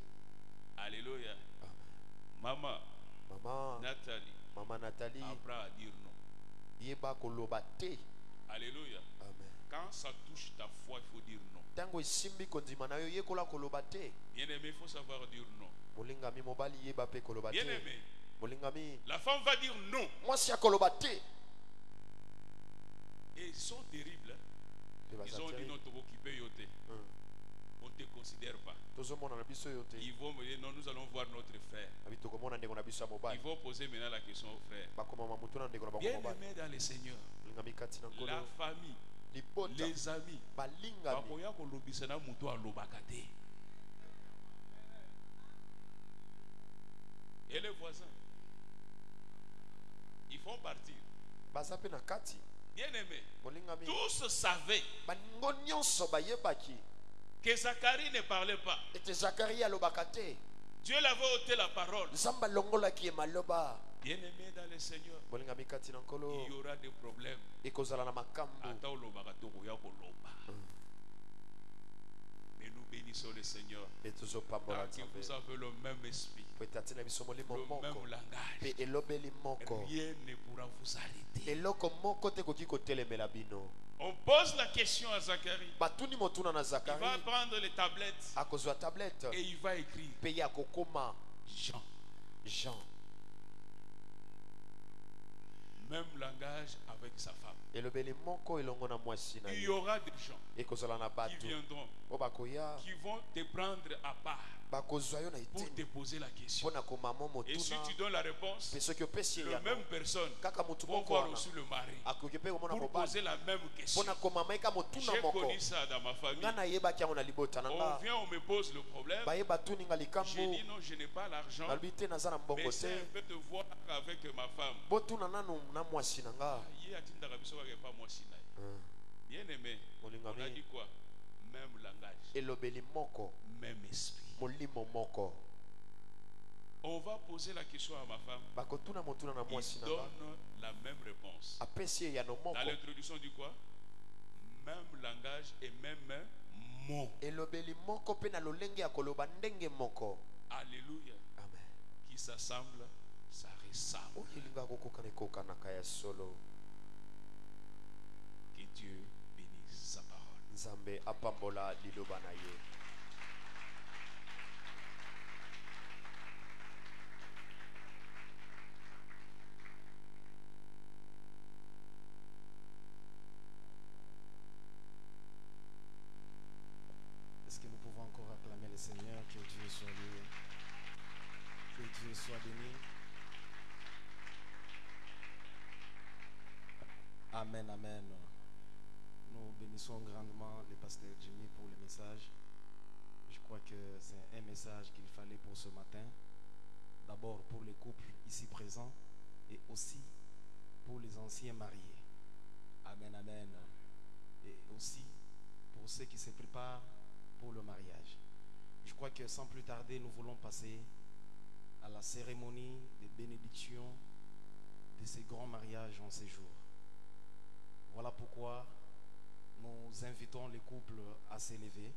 Speaker 2: Alléluia. Maman,
Speaker 4: mama Nathalie
Speaker 2: apprend à dire non.
Speaker 4: yeba koloba te.
Speaker 2: Alléluia.
Speaker 4: amen.
Speaker 2: Quand ça touche ta foi, il faut dire non.
Speaker 4: ntango esimbi kondima na yo yekola koloba te.
Speaker 2: Bien-aimé, il faut savoir dire non.
Speaker 4: molingami mobali yeba mpe koloba te.
Speaker 2: Bien-aimé,
Speaker 4: molingami
Speaker 2: la femme va dire non.
Speaker 4: mwasi akoloba te.
Speaker 2: Et ils sont terribles. Hein?
Speaker 4: Mpe
Speaker 2: Ils
Speaker 4: baza
Speaker 2: ont dit
Speaker 4: te.
Speaker 2: non, Tobokipe Yote. On ne te considère pas.
Speaker 4: tozomona na biso yo te.
Speaker 2: Ils vont me dire non, nous allons voir notre frère.
Speaker 4: abi tokomona ndeko na biso ya
Speaker 2: Ils
Speaker 4: mobali
Speaker 2: vont poser maintenant la question au frère.
Speaker 4: bakomama motu na ndeko na bango mobali.
Speaker 2: Bien-aimé dans le Seigneur,
Speaker 4: molingami kati na
Speaker 2: la
Speaker 4: nkolo
Speaker 2: famille,
Speaker 4: libota
Speaker 2: les amis,
Speaker 4: balingami
Speaker 2: bakoya kolobisa na mutu alobaka te. Et les voisins, ils font partir.
Speaker 4: baza mpe na kati.
Speaker 2: Bien-aimé,
Speaker 4: molingami
Speaker 2: tous savaient
Speaker 4: baningo nyonso bayebaki
Speaker 2: que Zacharie ne parlait pas.
Speaker 4: ete zakari alobaka te.
Speaker 2: Dieu l'avait ôté la parole.
Speaker 4: nzambe alongolaki ye maloba.
Speaker 2: Bien-aimé dans le Seigneur,
Speaker 4: molingami kati na nkolo
Speaker 2: il y aura des problèmes.
Speaker 4: ekozala na makambo.
Speaker 2: Ata olobaka to koya koloba. Mais nous bénissons le Seigneur.
Speaker 4: mpe tozopambola
Speaker 2: Car que
Speaker 4: nzambe
Speaker 2: vous avez le même esprit,
Speaker 4: po ete atina biso molimo
Speaker 2: le
Speaker 4: moko
Speaker 2: même
Speaker 4: mpe
Speaker 2: langage.
Speaker 4: elobeli moko.
Speaker 2: Rien ne pourra vous arrêter.
Speaker 4: eloko moko te koki kotelemela bino.
Speaker 2: On pose la question à Zacharie.
Speaker 4: batuni motuna na
Speaker 2: Il va
Speaker 4: zakari
Speaker 2: prendre les tablettes
Speaker 4: akozwa tablete
Speaker 2: et il va écrire
Speaker 4: mpe ye akokoma
Speaker 2: Jean.
Speaker 4: Jean.
Speaker 2: Même langage avec sa femme.
Speaker 4: elobeli moko elongo na mwasi na
Speaker 2: Il y
Speaker 4: ye.
Speaker 2: aura des gens
Speaker 4: ekozala na
Speaker 2: qui
Speaker 4: bato
Speaker 2: viendront,
Speaker 4: po bakoya
Speaker 2: qui vont te prendre à part
Speaker 4: bakozwa yo na
Speaker 2: pour te
Speaker 4: eteni
Speaker 2: poser la question.
Speaker 4: mpo na komama
Speaker 2: Et si
Speaker 4: motuna
Speaker 2: tu donnes la réponse,
Speaker 4: mpe soki opesi ye
Speaker 2: la
Speaker 4: yango
Speaker 2: même personne
Speaker 4: kaka motu
Speaker 2: va
Speaker 4: moko
Speaker 2: voir
Speaker 4: wana
Speaker 2: aussi le mari
Speaker 4: akoki mpe komona
Speaker 2: pour
Speaker 4: mobali
Speaker 2: poser la même question.
Speaker 4: mpo na komama ye ka motuna
Speaker 2: J'ai
Speaker 4: moko.
Speaker 2: connu ça dans ma famille.
Speaker 4: nga nayebaki yango na libota na
Speaker 2: On
Speaker 4: nga.
Speaker 2: vient, on me pose le problème.
Speaker 4: bayeba tuni nga
Speaker 2: J'ai
Speaker 4: likambo
Speaker 2: dit non, je n'ai pas l'argent.
Speaker 4: nalobi te naza na mbongo
Speaker 2: Mais c'est un
Speaker 4: te
Speaker 2: peu de voir avec ma femme.
Speaker 4: botuna nanu na mwasi na nga.
Speaker 2: Hier, atindaka biso kaka pas moi si naï. Bien aimé, on a
Speaker 4: molingami
Speaker 2: dit quoi? Même langage,
Speaker 4: elobeli moko
Speaker 2: même esprit.
Speaker 4: molimo moko.
Speaker 2: On va poser la question à ma femme.
Speaker 4: bakotuna motuna na mwasi
Speaker 2: Il
Speaker 4: na nga
Speaker 2: donne la même réponse.
Speaker 4: apesi ye yano
Speaker 2: Dans
Speaker 4: moko
Speaker 2: l'introduction du quoi? Même langage et même mot.
Speaker 4: elobeli moko mpe na lolenge ya koloba ndenge moko.
Speaker 2: Alléluia.
Speaker 4: amen.
Speaker 2: Qui s'assemble, ça ressemble.
Speaker 4: oyo elinga kokokana ekokanaka ya solo.
Speaker 2: Que Dieu bénisse sa parole.
Speaker 4: nzambe apambola liloba na ye.
Speaker 5: le Seigneur, que Dieu soit loué, que Dieu soit béni. Amen, amen. Nous bénissons grandement le pasteur Jimmy pour le message. Je crois que c'est un message qu'il fallait pour ce matin. D'abord pour les couples ici présents et aussi pour les anciens mariés. Amen, amen. Et aussi pour ceux qui se préparent pour le mariage. Je crois que sans plus tarder, nous voulons passer à la cérémonie de bénédiction de ces grands mariages en ces jours. Voilà pourquoi nous invitons les couples à s'élever.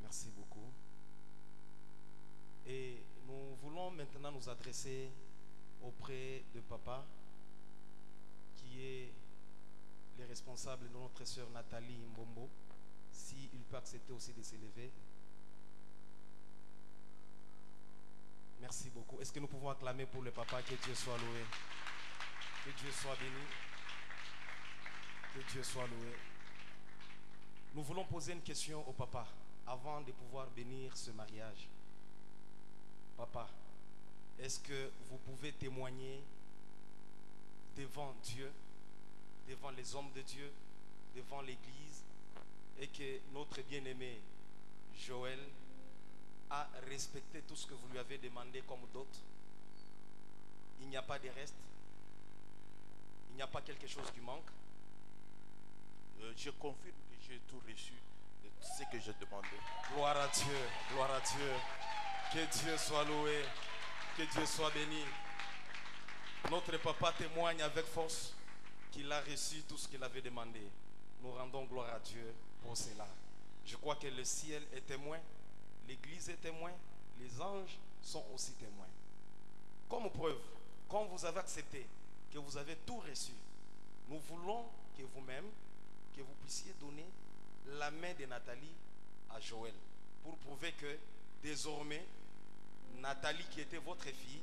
Speaker 5: Merci beaucoup. Et nous voulons maintenant nous adresser auprès de papa, qui est le responsable de notre sœur Nathalie Mbombo, s'il peut accepter aussi de s'élever. Merci beaucoup. Est-ce que nous pouvons acclamer pour le papa? Que Dieu soit loué. Que Dieu soit béni. Que Dieu soit loué. Nous voulons poser une question au papa avant de pouvoir bénir ce mariage. Papa, est-ce que vous pouvez témoigner devant Dieu, devant les hommes de Dieu, devant l'Église, et que notre bien-aimé Joël a respecté tout ce que vous lui avez demandé comme dot? Il n'y a pas de reste? Il n'y a pas quelque chose qui manque?
Speaker 6: Je confirme que j'ai tout reçu de tout ce que j'ai demandé.
Speaker 5: Gloire à Dieu, gloire à Dieu. Que Dieu soit loué, que Dieu soit béni. Notre papa témoigne avec force qu'il a reçu tout ce qu'il avait demandé. Nous rendons gloire à Dieu pour cela. Je crois que le ciel est témoin, l'Église est témoin, les anges sont aussi témoins. Comme preuve, quand vous avez accepté, que vous avez tout reçu, nous voulons que vous-même, que vous puissiez donner la main de Nathalie à Joël, pour prouver que désormais, Nathalie, qui était votre fille,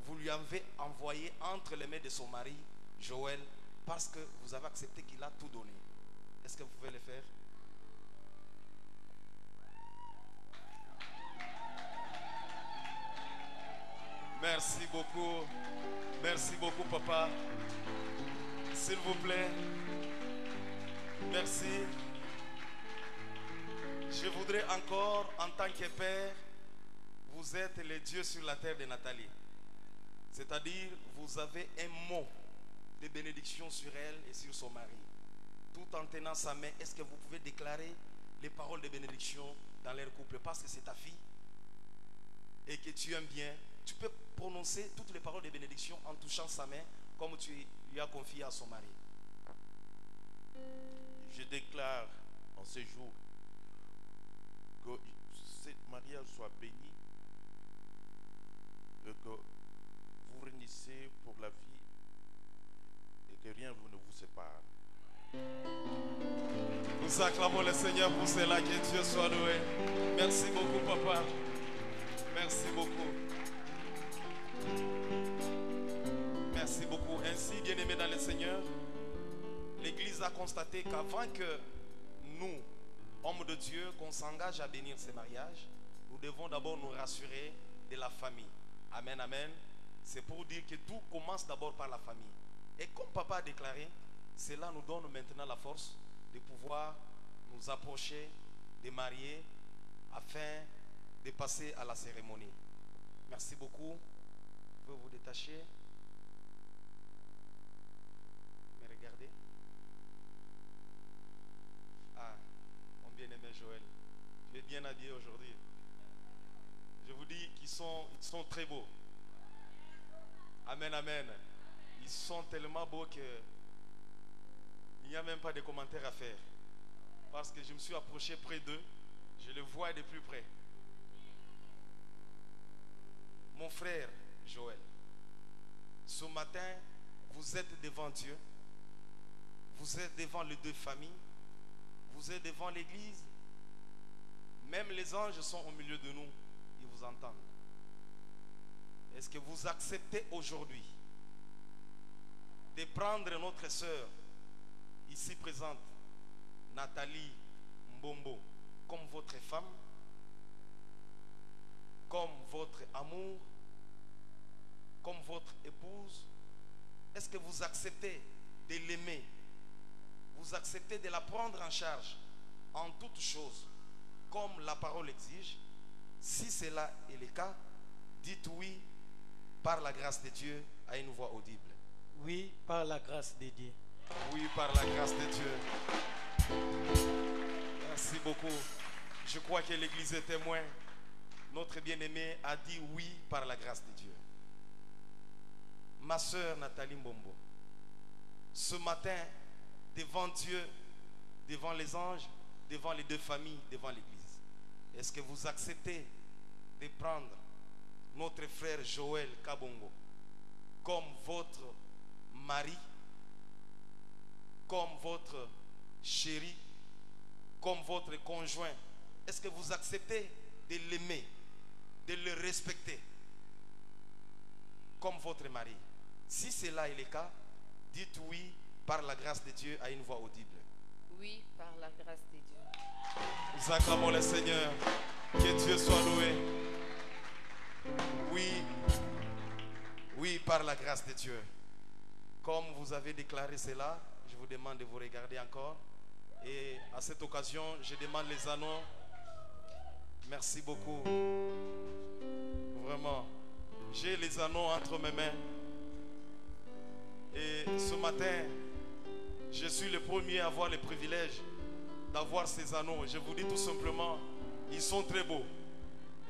Speaker 5: vous lui avez envoyé entre les mains de son mari, Joël, parce que vous avez accepté qu'il a tout donné. Est-ce que vous pouvez le faire? Merci beaucoup. Merci beaucoup, papa. S'il vous plaît. Merci. Je voudrais encore, en tant que père, vous êtes le Dieu sur la terre de Nathalie. C'est-à-dire, vous avez un mot de bénédiction sur elle et sur son mari. Tout en tenant sa main, est-ce que vous pouvez déclarer les paroles de bénédiction dans leur couple? Parce que c'est ta fille et que tu aimes bien. Tu peux prononcer toutes les paroles de bénédiction en touchant sa main comme tu lui as confié à son mari.
Speaker 6: Je déclare en ce jour que ce mariage soit béni et que vous réunissez pour la vie et que rien ne vous sépare.
Speaker 5: Nous acclamons le Seigneur pour cela. Que Dieu soit loué. Merci beaucoup, papa. Merci beaucoup. Merci beaucoup. Ainsi, bien-aimés dans le Seigneur, l'Église a constaté qu'avant que nous, hommes de Dieu, qu'on s'engage à bénir ces mariages, nous devons d'abord nous rassurer de la famille. Amen, amen. C'est pour dire que tout commence d'abord par la famille. Et comme papa a déclaré, cela nous donne maintenant la force de pouvoir nous approcher des mariés afin de passer à la cérémonie. Merci beaucoup. Vous pouvez vous détacher. Me regardez. Ah, mon bien-aimé Joël, tu es bien habillé aujourd'hui. Je vous dis qu'ils sont très beaux. Amen, amen. Ils sont tellement beaux que il n'y a même pas de commentaires à faire. Parce que je me suis approché près d'eux, je les vois de plus près. Mon frère Joël, ce matin, vous êtes devant Dieu, vous êtes devant les deux familles, vous êtes devant l'Église. Même les anges sont au milieu de nous, ils vous entendent. Est-ce que vous acceptez aujourd'hui de prendre notre sœur ici présente Nathalie Mbombo comme votre femme, comme votre amour, comme votre épouse, est-ce que vous acceptez de l'aimer? Vous acceptez de la prendre en charge en toutes choses, comme la parole exige? Si cela est le cas, dites oui par la grâce de Dieu à une voix audible.
Speaker 1: Oui, par la grâce de Dieu.
Speaker 5: Oui, par la grâce de Dieu. Merci beaucoup. Je crois que l'Église est témoin. Notre bien-aimé a dit oui par la grâce de Dieu. Ma sœur Nathalie Mbombo, ce matin, devant Dieu, devant les anges, devant les deux familles, devant l'Église, est-ce que vous acceptez de prendre notre frère Joël Kabongo comme votre mari, comme votre chéri, comme votre conjoint? Est-ce que vous acceptez de l'aimer, de le respecter comme votre mari? Si cela est le cas, dites oui par la grâce de Dieu à une voix audible.
Speaker 7: Oui, par la grâce de Dieu.
Speaker 5: Nous acclamons le Seigneur. Que Dieu soit loué. Oui, oui, par la grâce de Dieu. Comme vous avez déclaré cela, je vous demande de vous regarder encore. Et à cette occasion, je demande les anneaux. Merci beaucoup. Vraiment. J'ai les anneaux entre mes mains. Et ce matin, je suis le premier à avoir le privilège d'avoir ces anneaux. Je vous dis tout simplement, ils sont très beaux.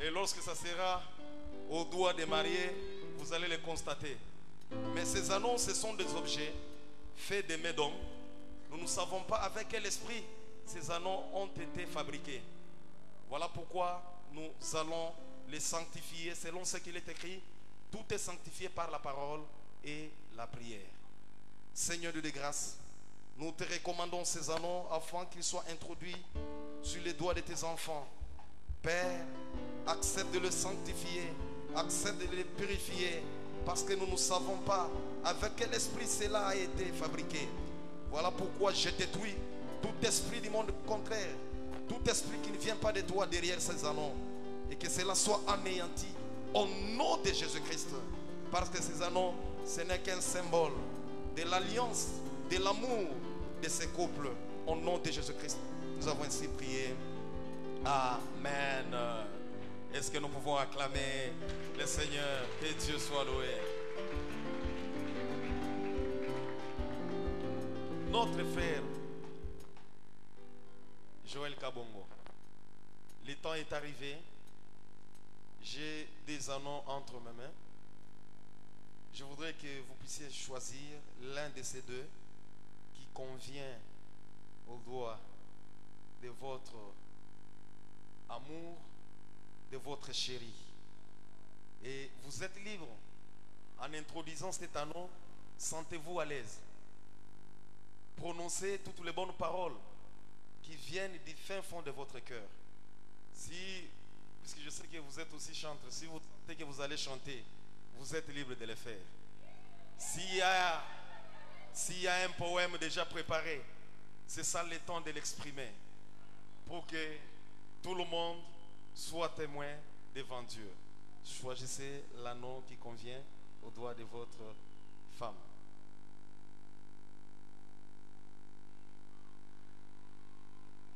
Speaker 5: Et lorsque ça sera au doigt des mariés, vous allez les constater. Mais ces anneaux, ce sont des objets faits de mains d'hommes. Nous ne savons pas avec quel esprit ces anneaux ont été fabriqués. Voilà pourquoi nous allons les sanctifier selon ce qu'il est écrit. Tout est sanctifié par la parole et la prière. Seigneur de grâce, nous te recommandons ces anneaux afin qu'ils soient introduits sur les doigts de tes enfants. Père, accepte de les sanctifier, accepte de les purifier, parce que nous ne savons pas avec quel esprit cela a été fabriqué. Voilà pourquoi je détruis tout esprit du monde contraire, tout esprit qui ne vient pas de toi derrière ces anneaux, et que cela soit anéanti au nom de Jésus-Christ. Parce que ces anneaux, ce n'est qu'un symbole de l'alliance, de l'amour de ces couples. Au nom de Jésus-Christ, nous avons ainsi prié. Amen. Est-ce que nous pouvons acclamer le Seigneur? Que Dieu soit loué. Notre frère Joël Kabongo, le temps est arrivé. J'ai des anneaux entre mes mains. Je voudrais que vous puissiez choisir l'un de ces deux qui convient au doigt de votre amour, de votre chéri. Et vous êtes libre. En introduisant cet anneau, sentez-vous à l'aise. Prononcez toutes les bonnes paroles qui viennent du fin fond de votre cœur. Puisque je sais que vous êtes aussi chanteur, si vous sentez que vous allez chanter, vous êtes libre de le faire. S'il y a un poème déjà préparé, c'est ça le temps de l'exprimer, pour que tout le monde soit témoin devant Dieu. Choisissez l'anneau qui convient au doigt de votre femme.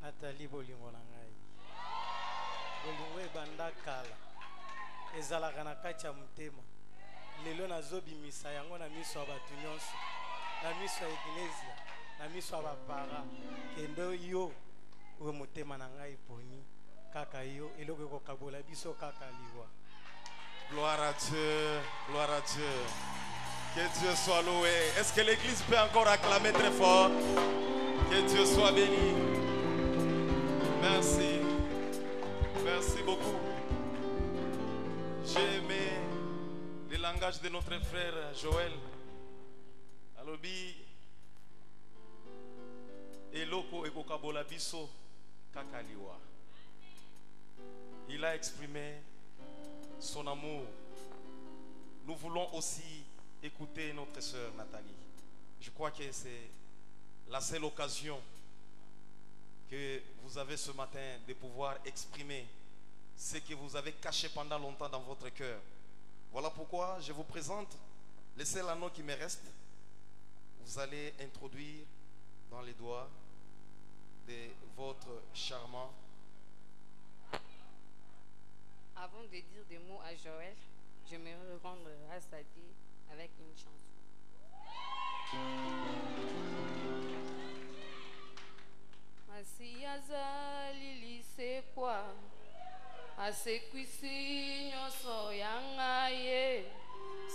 Speaker 1: Nathalie bolingo na ngai. Bolingo ebanda kala. Ezalaka na kati ya motema. Lelo nazobimisa yango na miso ya bato nyonso. Na miso ya eklesia, na miso ya bapara. Kendo yo oyo motema na ngai poni. Kaka yo eloko ekokabola biso kaka liwa.
Speaker 5: Gloire à Dieu, gloire à Dieu. Que Dieu soit loué. Est-ce que l'église peut encore acclamer très fort? Que Dieu soit béni. Merci. Merci beaucoup. J'ai aimé le langage de notre frère Joël. Alobi eloko ekokabola biso kakaliwa. Il a exprimé son amour. Nous voulons aussi écouter notre sœur Nathalie. Je crois que c'est la seule occasion que vous avez ce matin de pouvoir exprimer ce que vous avez caché pendant longtemps dans votre cœur. Voilà pourquoi je vous présente le seul anneau qui me reste. Vous allez introduire dans les doigts de votre charmant.
Speaker 7: Avant de dire des mots à Joël, j'aimerais rendre grâce à Dieu avec une chanson. Asiyazalilikwa asekwisi nyonso ya ngai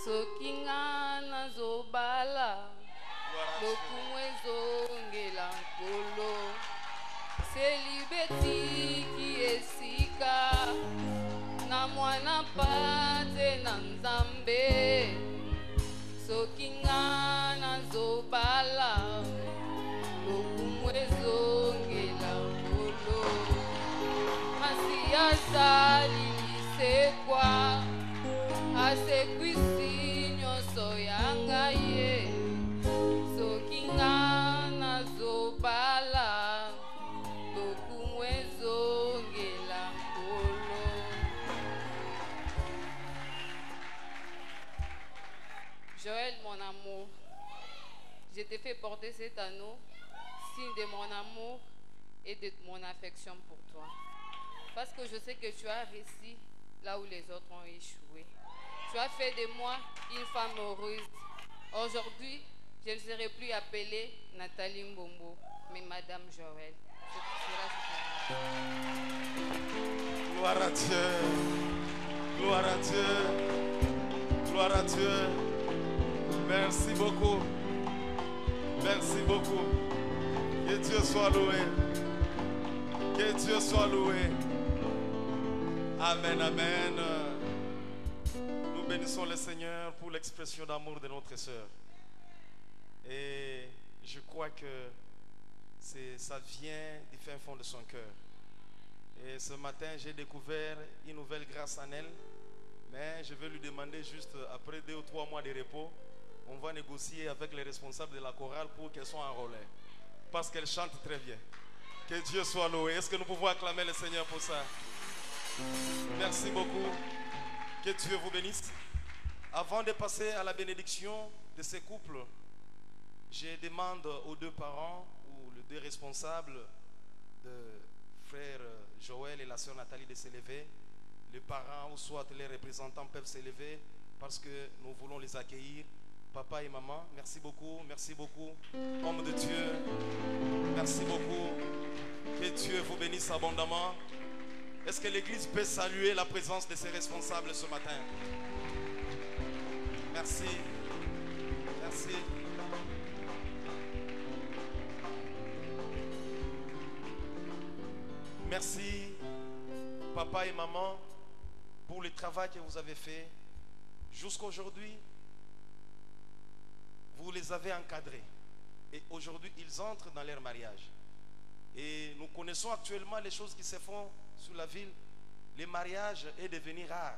Speaker 7: soki nga nazobala lokumu ezongela nkolo selibetiki esika na mwana pate na nzambe soki nga nazobala lokumu ezongela nkolo asiyazalilikwa asekwisi nyonso ya ngai soki nga nazobala lokumu ezongela nkolo. Joël, mon amour, je t'ai fait porter cet anneau, signe de mon amour et de mon affection pour toi. Parce que je sais que tu as réussi là où les autres ont échoué. Tu as fait de moi une femme heureuse. Aujourd'hui, je ne serai plus appelée Nathalie Mbombo, mais Madame Joël.
Speaker 5: Gloire à Dieu. Gloire à Dieu. Gloire à Dieu. Merci beaucoup. Merci beaucoup. Que Dieu soit loué. Que Dieu soit loué. Amen, amen. Nous bénissons le Seigneur pour l'expression d'amour de notre sœur. Et je crois que ça vient du fin fond de son cœur. Et ce matin, j'ai découvert une nouvelle grâce en elle. Mais je vais lui demander juste, après 2 ou 3 mois de repos, on va négocier avec les responsables de la chorale pour qu'elle soit enrôlée. Parce qu'elle chante très bien. Que Dieu soit loué. Est-ce que nous pouvons acclamer le Seigneur pour ça? Merci beaucoup. Que Dieu vous bénisse. Avant de passer à la bénédiction de ces couples, je demande aux 2 parents ou les 2 responsables de frère Joël et la sœur Nathalie de s'élever. Les parents ou soit les représentants peuvent s'élever parce que nous voulons les accueillir. Papa et maman, merci beaucoup, homme de Dieu, merci beaucoup. Que Dieu vous bénisse abondamment. Est-ce que l'église peut saluer la présence de ses responsables ce matin? Merci. Merci. Merci, papa et maman, pour le travail que vous avez fait. Jusqu'à aujourd'hui, vous les avez encadrés. Et aujourd'hui, ils entrent dans leur mariage. Et nous connaissons actuellement les choses qui se font sur la ville. Le mariage est devenu rare.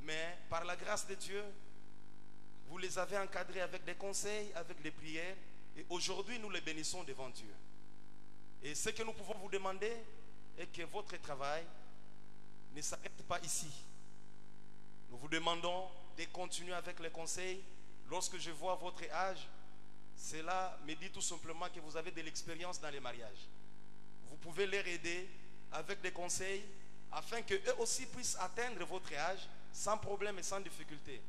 Speaker 5: Mais par la grâce de Dieu, vous les avez encadrés avec des conseils, avec des prières. Et aujourd'hui, nous les bénissons devant Dieu. Et ce que nous pouvons vous demander est que votre travail ne s'arrête pas ici. Nous vous demandons de continuer avec les conseils. Lorsque je vois votre âge, cela me dit tout simplement que vous avez de l'expérience dans les mariages. Vous pouvez les aider avec des conseils afin qu'eux aussi puissent atteindre votre âge sans problème et sans difficulté.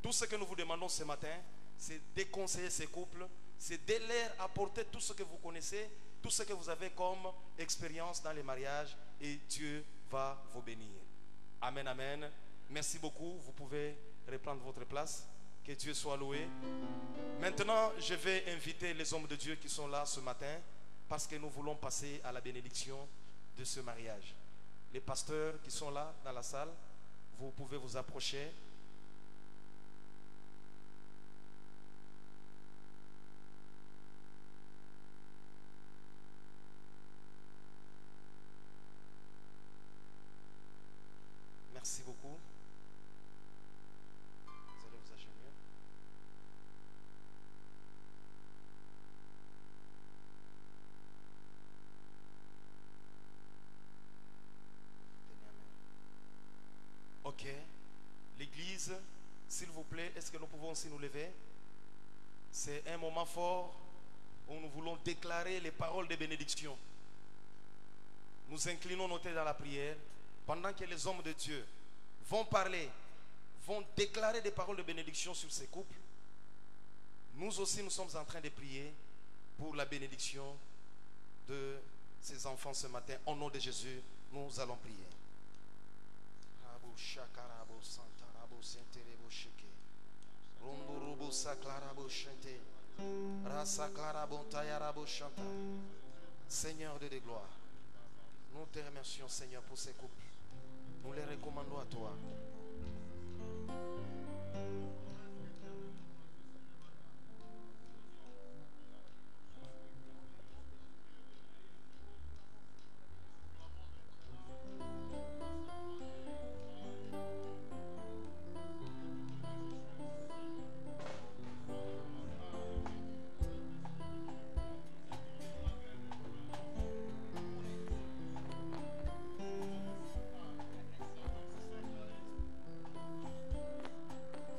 Speaker 5: Tout ce que nous vous demandons ce matin, c'est de conseiller ces couples, c'est de leur apporter tout ce que vous connaissez, tout ce que vous avez comme expérience dans les mariages, et Dieu va vous bénir. Amen, amen. Merci beaucoup. Vous pouvez reprendre votre place. Que Dieu soit loué. Maintenant, je vais inviter les hommes de Dieu qui sont là ce matin parce que nous voulons passer à la bénédiction de ce mariage. Les pasteurs qui sont là dans la salle, vous pouvez vous approcher. Merci beaucoup. Vous allez vous agenouiller. l'église, s'il vous plaît, est-ce que nous pouvons aussi nous lever? C'est un moment fort où nous voulons déclarer les paroles de bénédiction. Nous inclinons nos têtes dans la prière pendant que les hommes de Dieu vont parler, vont déclarer des paroles de bénédiction sur ces couples. Nous aussi, nous sommes en train de prier pour la bénédiction de ces enfants ce matin. Au nom de Jésus, nous allons prier. Seigneur de gloire, nous te remercions, Seigneur, pour ces couples. Nous les recommandons à toi.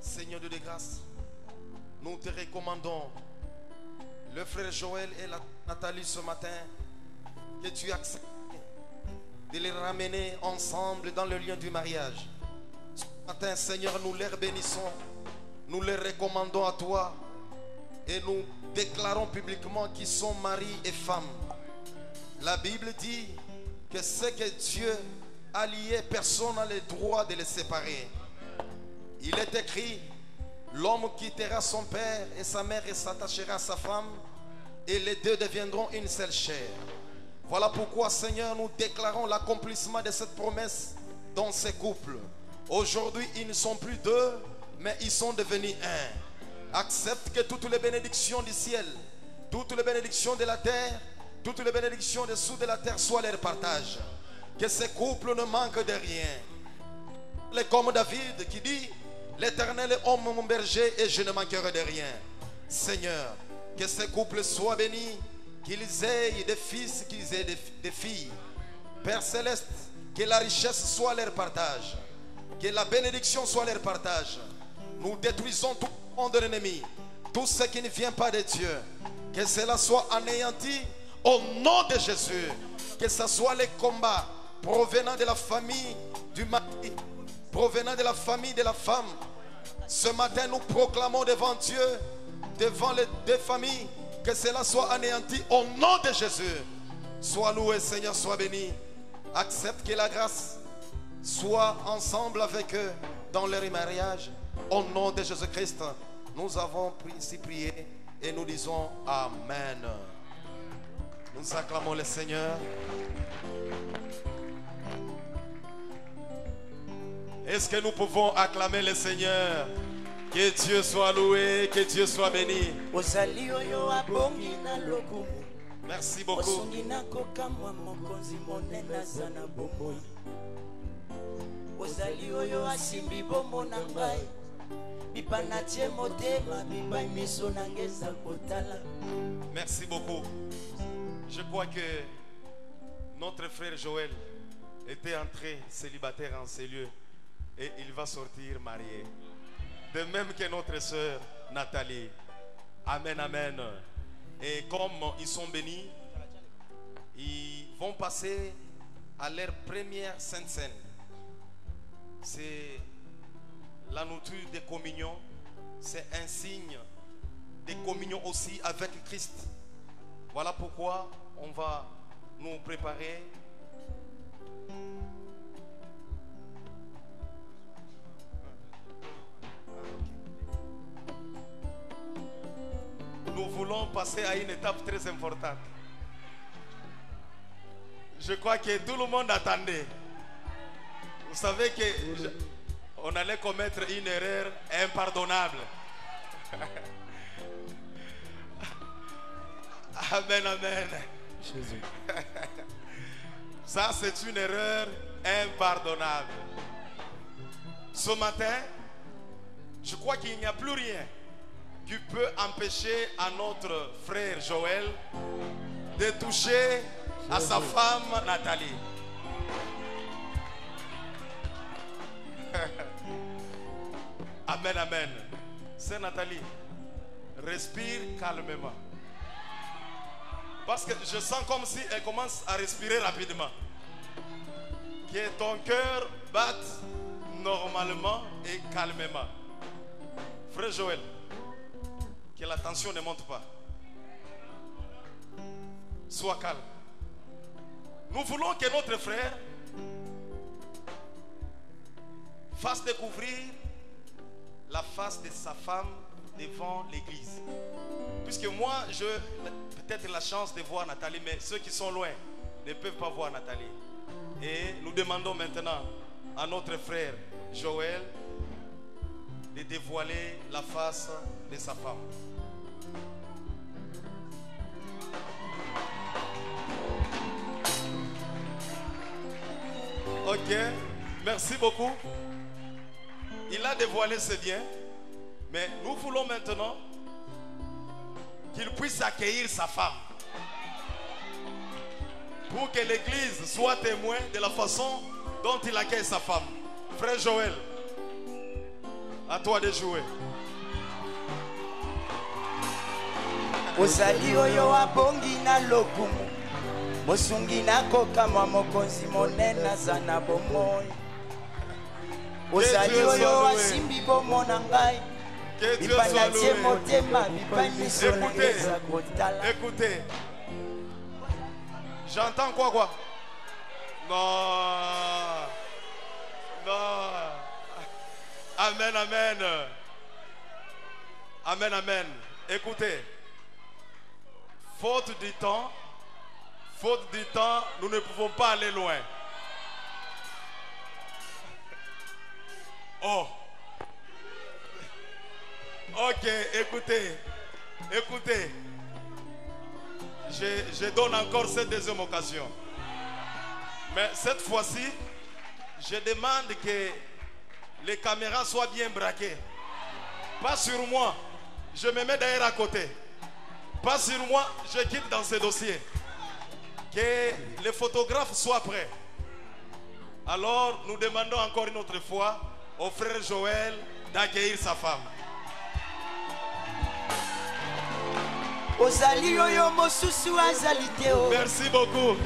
Speaker 5: Seigneur de grâce, nous te recommandons le frère Joël et la Nathalie ce matin, que tu acceptes de les ramener ensemble dans le lien du mariage. Ce matin, Seigneur, nous les bénissons, nous les recommandons à toi et nous déclarons publiquement qu'ils sont mari et femme. La Bible dit que ce que Dieu a lié, personne n'a le droit de les séparer. Il est écrit, l'homme quittera son père et sa mère et s'attachera à sa femme et les deux deviendront une seule chair. Voilà pourquoi, Seigneur, nous déclarons l'accomplissement de cette promesse dans ces couples. Aujourd'hui, ils ne sont plus deux, mais ils sont devenus un. Accepte que toutes les bénédictions du ciel, toutes les bénédictions de la terre, toutes les bénédictions dessous de la terre soient leur partage. Que ces couples ne manquent de rien. Comme David qui dit, l'Éternel est mon berger et je ne manquerai de rien. Seigneur, que ces couples soient bénis, qu'ils aient des fils, qu'ils aient des filles. Père Céleste, que la richesse soit leur partage, que la bénédiction soit leur partage. Nous détruisons tout le monde de l'ennemi, tout ce qui ne vient pas de Dieu. Que cela soit anéanti au nom de Jésus. Que ce soit les combats provenant de la famille du mari, provenant de la famille de la femme. Ce matin, nous proclamons devant Dieu, devant les deux familles, que cela soit anéanti au nom de Jésus. Sois loué, Seigneur, sois béni. Accepte que la grâce soit ensemble avec eux dans leur mariage. Au nom de Jésus-Christ, nous avons ainsi prié et nous disons Amen. Nous acclamons le Seigneur. Est-ce que nous pouvons acclamer le Seigneur? Que Dieu soit loué, que Dieu soit béni. Merci beaucoup. Merci beaucoup. Je crois que notre frère Joël était entré célibataire en ces lieux et il va sortir marié. De même que notre sœur Nathalie. Amen, amen. Et comme ils sont bénis, ils vont passer à leur première sainte scène. C'est la nourriture de communion. C'est un signe de communion aussi avec Christ. Voilà pourquoi on va nous préparer. Nous voulons passer à une étape très importante. Je crois que tout le monde attendait. Vous savez que on allait commettre une erreur impardonnable. Amen, amen. Jésus. Ça, c'est une erreur impardonnable. Ce matin, je crois qu'il n'y a plus rien qui peut empêcher à notre frère Joël de toucher à sa femme Nathalie. Amen, amen. C'est Nathalie. Respire calmement. Parce que je sens comme si elle commence à respirer rapidement. Que ton cœur batte normalement et calmement. Frère Joël, que la tension ne monte pas. Sois calme. Nous voulons que notre frère fasse découvrir la face de sa femme devant l'église. Puisque moi, j'ai peut-être la chance de voir Nathalie, mais ceux qui sont loin ne peuvent pas voir Nathalie. Et nous demandons maintenant à notre frère Joël de dévoiler la face de sa femme. Ok, merci beaucoup. Il a dévoilé ses biens, mais nous voulons maintenant qu'il puisse accueillir sa femme. Pour que l'église soit témoin de la façon dont il accueille sa femme. Frère Joël, à toi de jouer.
Speaker 8: Ozali oyo abongi na lokumu mosungi na kokamwa mokonzi monene aza na bomoi. Ozali oyo asimbi bomona ngai bipana tie motema bipai miso na eza kotala.
Speaker 5: Écoutez, j'entends quoi? Non. Non. Amen, amen. Amen, amen. Écoutez, faute du temps, nous ne pouvons pas aller loin. Oh. Ok, écoutez. Je donne encore cette deuxième occasion. Mais cette fois-ci, je demande que les caméras soient bien braquées. Pas sur moi. Je me mets d'ailleurs à côté. Pas sur moi, je quitte dans ce dossier. Que les photographes soient prêts. Alors, nous demandons encore une autre fois au frère Joël d'accueillir sa femme. Merci beaucoup.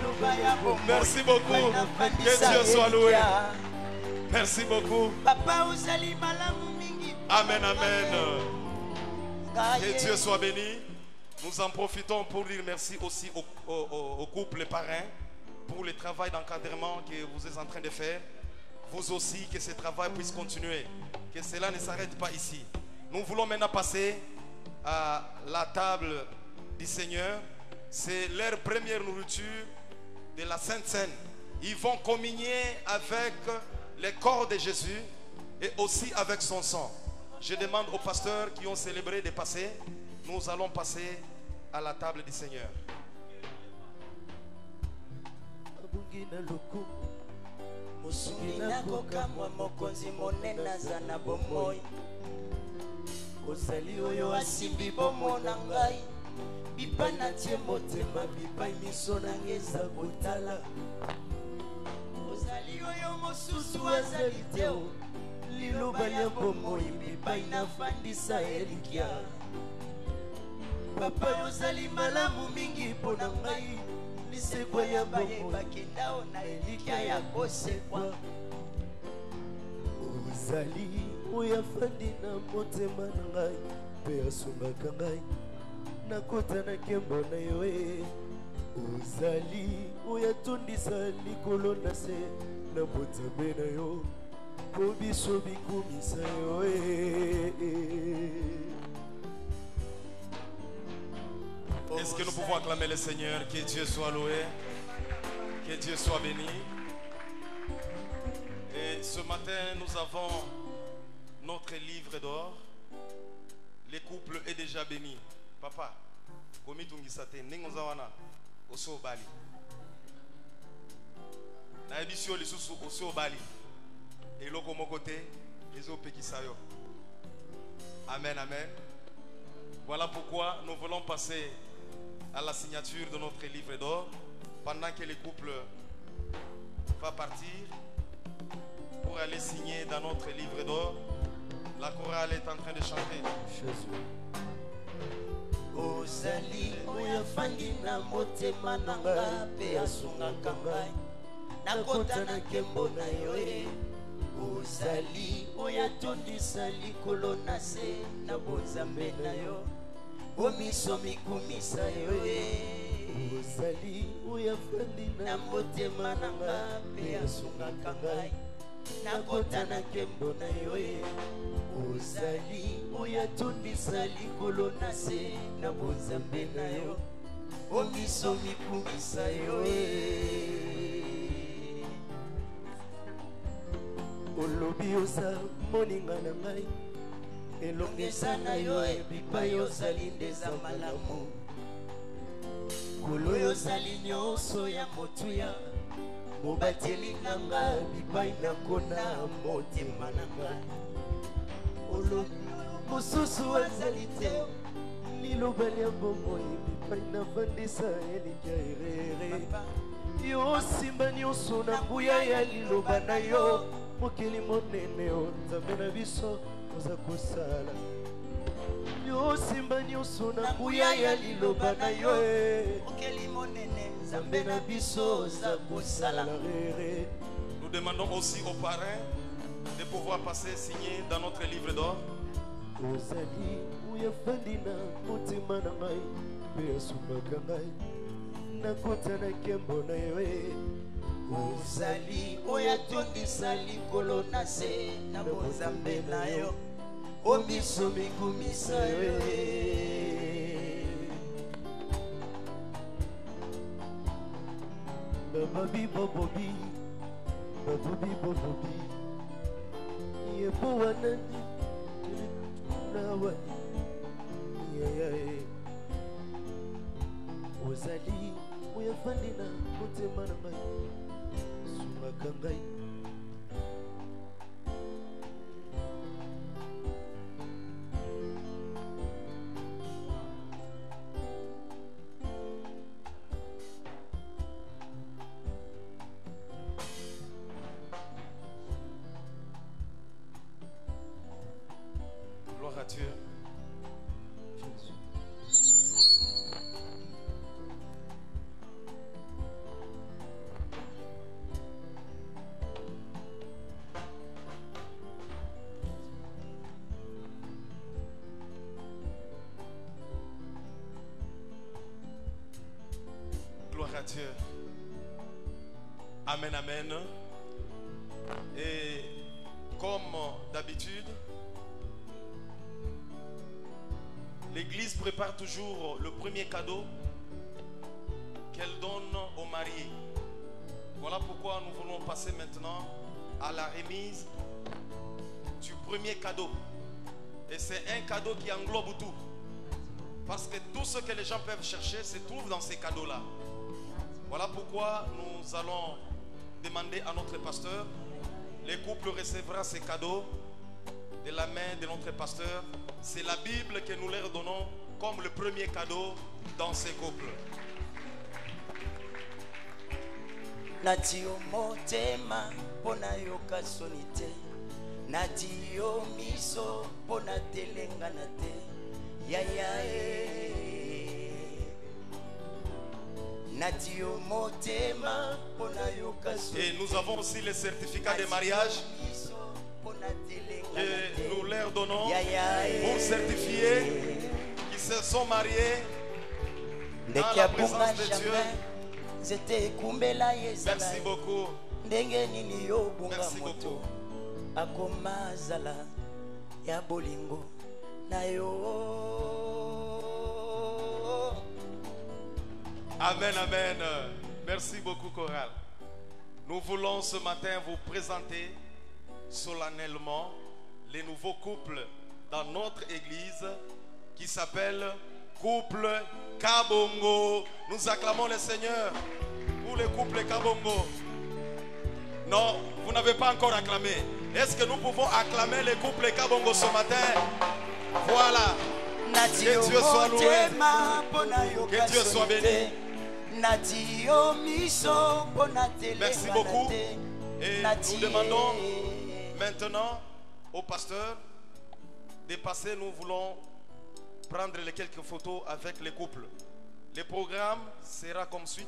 Speaker 5: Merci beaucoup. Que Dieu soit loué. Merci beaucoup. Amen, amen. Que Dieu soit béni. Nous en profitons pour dire merci aussi au couple parrain pour le travail d'encadrement que vous êtes en train de faire. Vous aussi, que ce travail puisse continuer. Que cela ne s'arrête pas ici. Nous voulons maintenant passer à la table du Seigneur. C'est leur première nourriture de la Sainte Seine. Ils vont communier avec le corps de Jésus et aussi avec son sang. Je demande aux pasteurs qui ont célébré de passer. Nous allons passer à la table du Seigneur.
Speaker 8: Ozali oyo asimbi bomona ngai bipana tie motema bipai miso na ngeza kotala. Ozali oyo mosusu azali te liloba ya bomoi bipai nafandisa elikia. Papa ozali malamu mingi mpona ngai lisekwa ya bomoi bakendao na elikia ya kosekwa. Ozali oyo afandi na motema na ngai mpe asungaka ngai nakota na nkembo na yo e. Ozali oyo atondisa likolo na se na botambe na yo mpo biso bikumisa yo e.
Speaker 5: Est-ce que nous pouvons acclamer le Seigneur? Que Dieu soit loué, que Dieu soit béni. Et ce matin, nous avons notre livre d'or. Le couple est déjà béni. Papa, komi tungisate ningoza wana oso bali. Na ebisio lisusu oso bali. Eloko mokote ezo pekisayo. Amen, amen. Voilà pourquoi nous voulons passer à la signature de notre livre d'or pendant que le couple va partir pour aller signer dans notre livre d'or. La chorale est en train de chanter.
Speaker 8: ozali oyo afandi na motema na nga mpe asungaka ngai nakota na nkembo na yo e ozali oyo atondisa likolo na se na bonzambe na yo omiso mikumisa yo e ozali oyo afandi na motema na nga mpe asungaka ngai nakota na nkembo na yo e ozali oyo atondisa likolo na se na bonzambe na yo omiso mikumisa yo olobi oza moninga na ngai elongesa na yo ebipai ozali ndeza malamu kolo oyo ozali nyonso ya motuya mobateli na nga bipai nakona motema na ngai olobi mosusu azali te liloba lia bomoi bipai nafandisa elingia erere yo osimba nyonso na nguya ya liloba na yo mokili monene o nzambe na biso oza kosala yo osimba nyonso na nguya ya liloba na yo mokili monene nzambe na biso oza kosala rere.
Speaker 5: Nous demandons aussi aux parrains de pouvoir passer signer dans notre livre d'or.
Speaker 8: ozali oyo afandi na motema na ngai mpe asungaka ngai nakota na nkembo na yo ozali oyo atondisa likolo na se na bonzambe na yo omiso mikumisa yo bababi bobobi babobi bobobi yepo wanani nawa yayae ozali oyo afandi na motema na ngai sungaka ngai
Speaker 5: Gloire à Dieu. Gloire à Dieu. Amen, amen. Et comme d'habitude, l'Église prépare toujours le premier cadeau qu'elle donne aux mariés. Voilà pourquoi nous voulons passer maintenant à la remise du premier cadeau. Et c'est un cadeau qui englobe tout. Parce que tout ce que les gens peuvent chercher se trouve dans ces cadeaux-là. Voilà pourquoi nous allons demander à notre pasteur. Les couples recevront ces cadeaux de la main de notre pasteur. C'est la Bible que nous leur donnons comme le premier cadeau dans ces couples.
Speaker 8: nati yo motema mpona yoka soni te nati yo miso mpona telengana te yaya nati yo motema mpona yoka soni
Speaker 5: Et nous avons aussi les certificats de mariage que nous leur donnons pour certifier qu'ils se sont mariés dans la présence de Dieu. Merci beaucoup. Merci beaucoup.
Speaker 8: akomazala ya bolingo na yo.
Speaker 5: Amen, amen. Merci beaucoup, chorale. Nous voulons ce matin vous présenter solennellement les nouveaux couples dans notre église qui s'appelle Couple Kabongo. Nous acclamons le Seigneur pour le couple Kabongo. Non, vous n'avez pas encore acclamé. Est-ce que nous pouvons acclamer le couple Kabongo ce matin? Voilà. Que Dieu soit loué. Que Dieu soit béni. Merci beaucoup. Et nous demandons maintenant au pasteur dépassé, nous voulons prendre les quelques photos avec les couples. Le programme sera comme suit.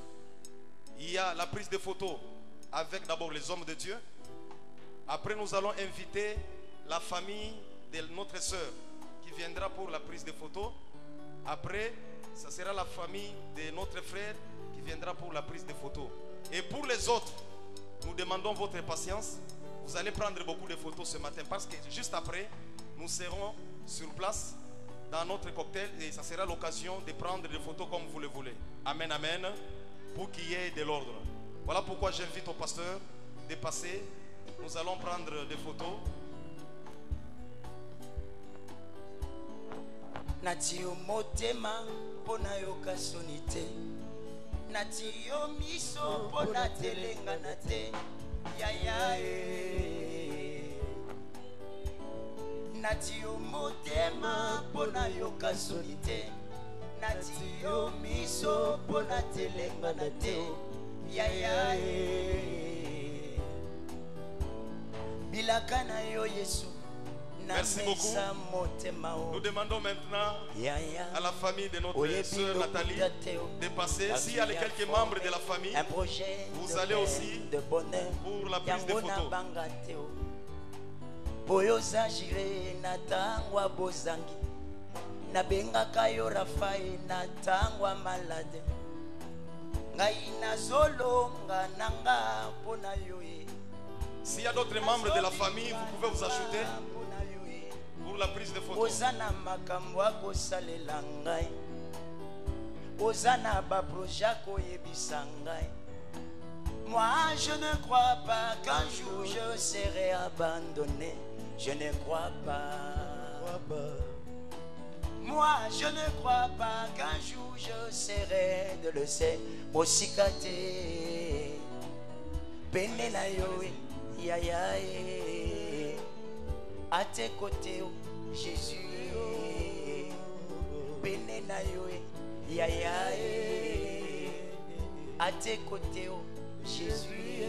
Speaker 5: Il y a la prise de photos avec d'abord les hommes de Dieu. Après, nous allons inviter la famille de notre soeur qui viendra pour la prise de photos. Après, ça sera la famille de notre frère qui viendra pour la prise de photos. Et pour les autres, nous demandons votre patience. Vous allez prendre beaucoup de photos ce matin parce que juste après, nous serons sur place dans notre cocktail et ça sera l'occasion de prendre des photos comme vous le voulez. Amen, amen. Pour qu'il y ait de l'ordre. Voilà pourquoi j'invite au pasteur de passer. Nous allons prendre des photos.
Speaker 9: Natio motema pona yoka sonite. Natio miso pona telenga nate. Ya ya Natio motema pona yoka sonite. Natio miso pona telenga nate. Ya ya Bilakana yo Yesu.
Speaker 5: Merci beaucoup. Nous demandons maintenant à la famille de notre soeur Nathalie de passer. S'il y a quelques membres de la famille, vous allez aussi pour la prise de photos.
Speaker 9: Boyoza jire natangwa bozangi nabenga kayo rafai natangwa malade ngai nazolonga nanga pona yoe.
Speaker 5: S'il y a d'autres membres de la famille, vous pouvez vous ajouter pour la prise de photos.
Speaker 9: Ozana makambo akosalela ngai ozana ba projet koyebisa ngai. Moi je ne crois pas qu'un jour je serai abandonné. Je ne crois pas. Moi je ne crois pas qu'un jour je serai de le ser osikate pene na yo ya ya à tes côtés Jésus pene na yo ya ya à tes côtés Jésus.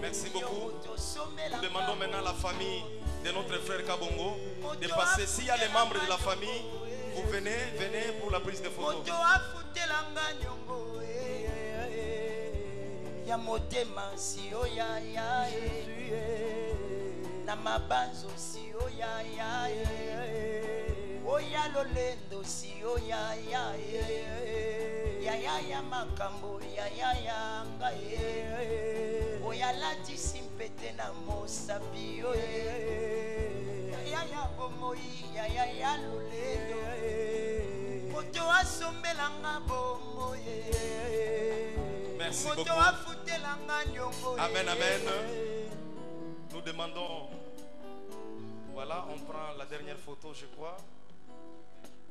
Speaker 5: Merci beaucoup. Nous demandons maintenant à la famille de notre frère Kabongo de passer. S'il y a les membres de la famille, vous venez pour la prise de photos.
Speaker 9: Ya motema si o ya ya na mabanzo si o ya ya o ya lolendo si o ya ya ya ya makambo ya ya ngai o ya lati simpete na mosapi o ya bomoi ya lolendo moto asombelanga bomoi.
Speaker 5: Merci beaucoup. Amen, amen. Nous demandons. Voilà, on prend la dernière photo, je crois.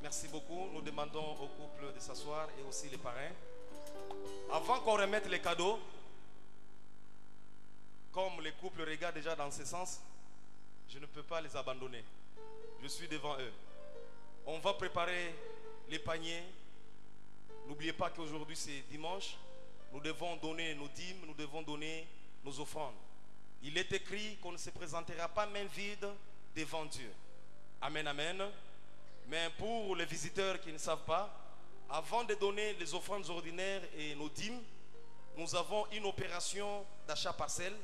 Speaker 5: Merci beaucoup. Nous demandons au couple de s'asseoir et aussi les parrains. Avant qu'on remette les cadeaux, comme les couples regardent déjà dans ce sens, je ne peux pas les abandonner. Je suis devant eux. On va préparer les paniers. N'oubliez pas qu'aujourd'hui c'est dimanche. Nous devons donner nos dîmes, nous devons donner nos offrandes. Il est écrit qu'on ne se présentera pas main vide devant Dieu. Amen, amen. Mais pour les visiteurs qui ne savent pas, avant de donner les offrandes ordinaires et nos dîmes, nous avons une opération d'achat parcelle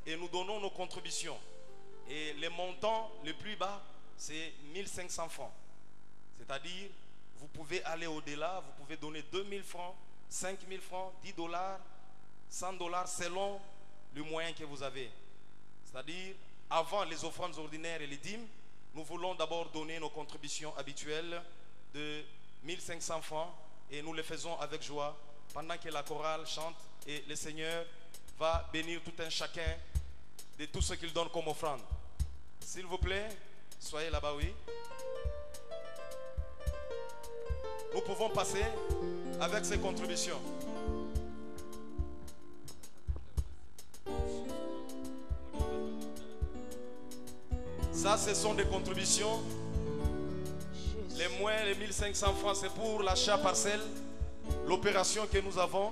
Speaker 5: et nous donnons nos contributions. Et le montant le plus bas, c'est 1500 francs. C'est-à-dire, vous pouvez aller au-delà, vous pouvez donner 2000 francs, 5 000 francs, 10 dollars, 100 dollars selon le moyen que vous avez. C'est-à-dire, avant les offrandes ordinaires et les dîmes, nous voulons d'abord donner nos contributions habituelles de 1500 francs et nous le faisons avec joie pendant que la chorale chante et le Seigneur va bénir tout un chacun de tout ce qu'il donne comme offrande. S'il vous plaît, soyez là-bas, oui. Nous pouvons passer avec ces contributions. Ça, ce sont des contributions. Les moins, les 1500 francs, c'est pour l'achat parcelle, l'opération que nous avons.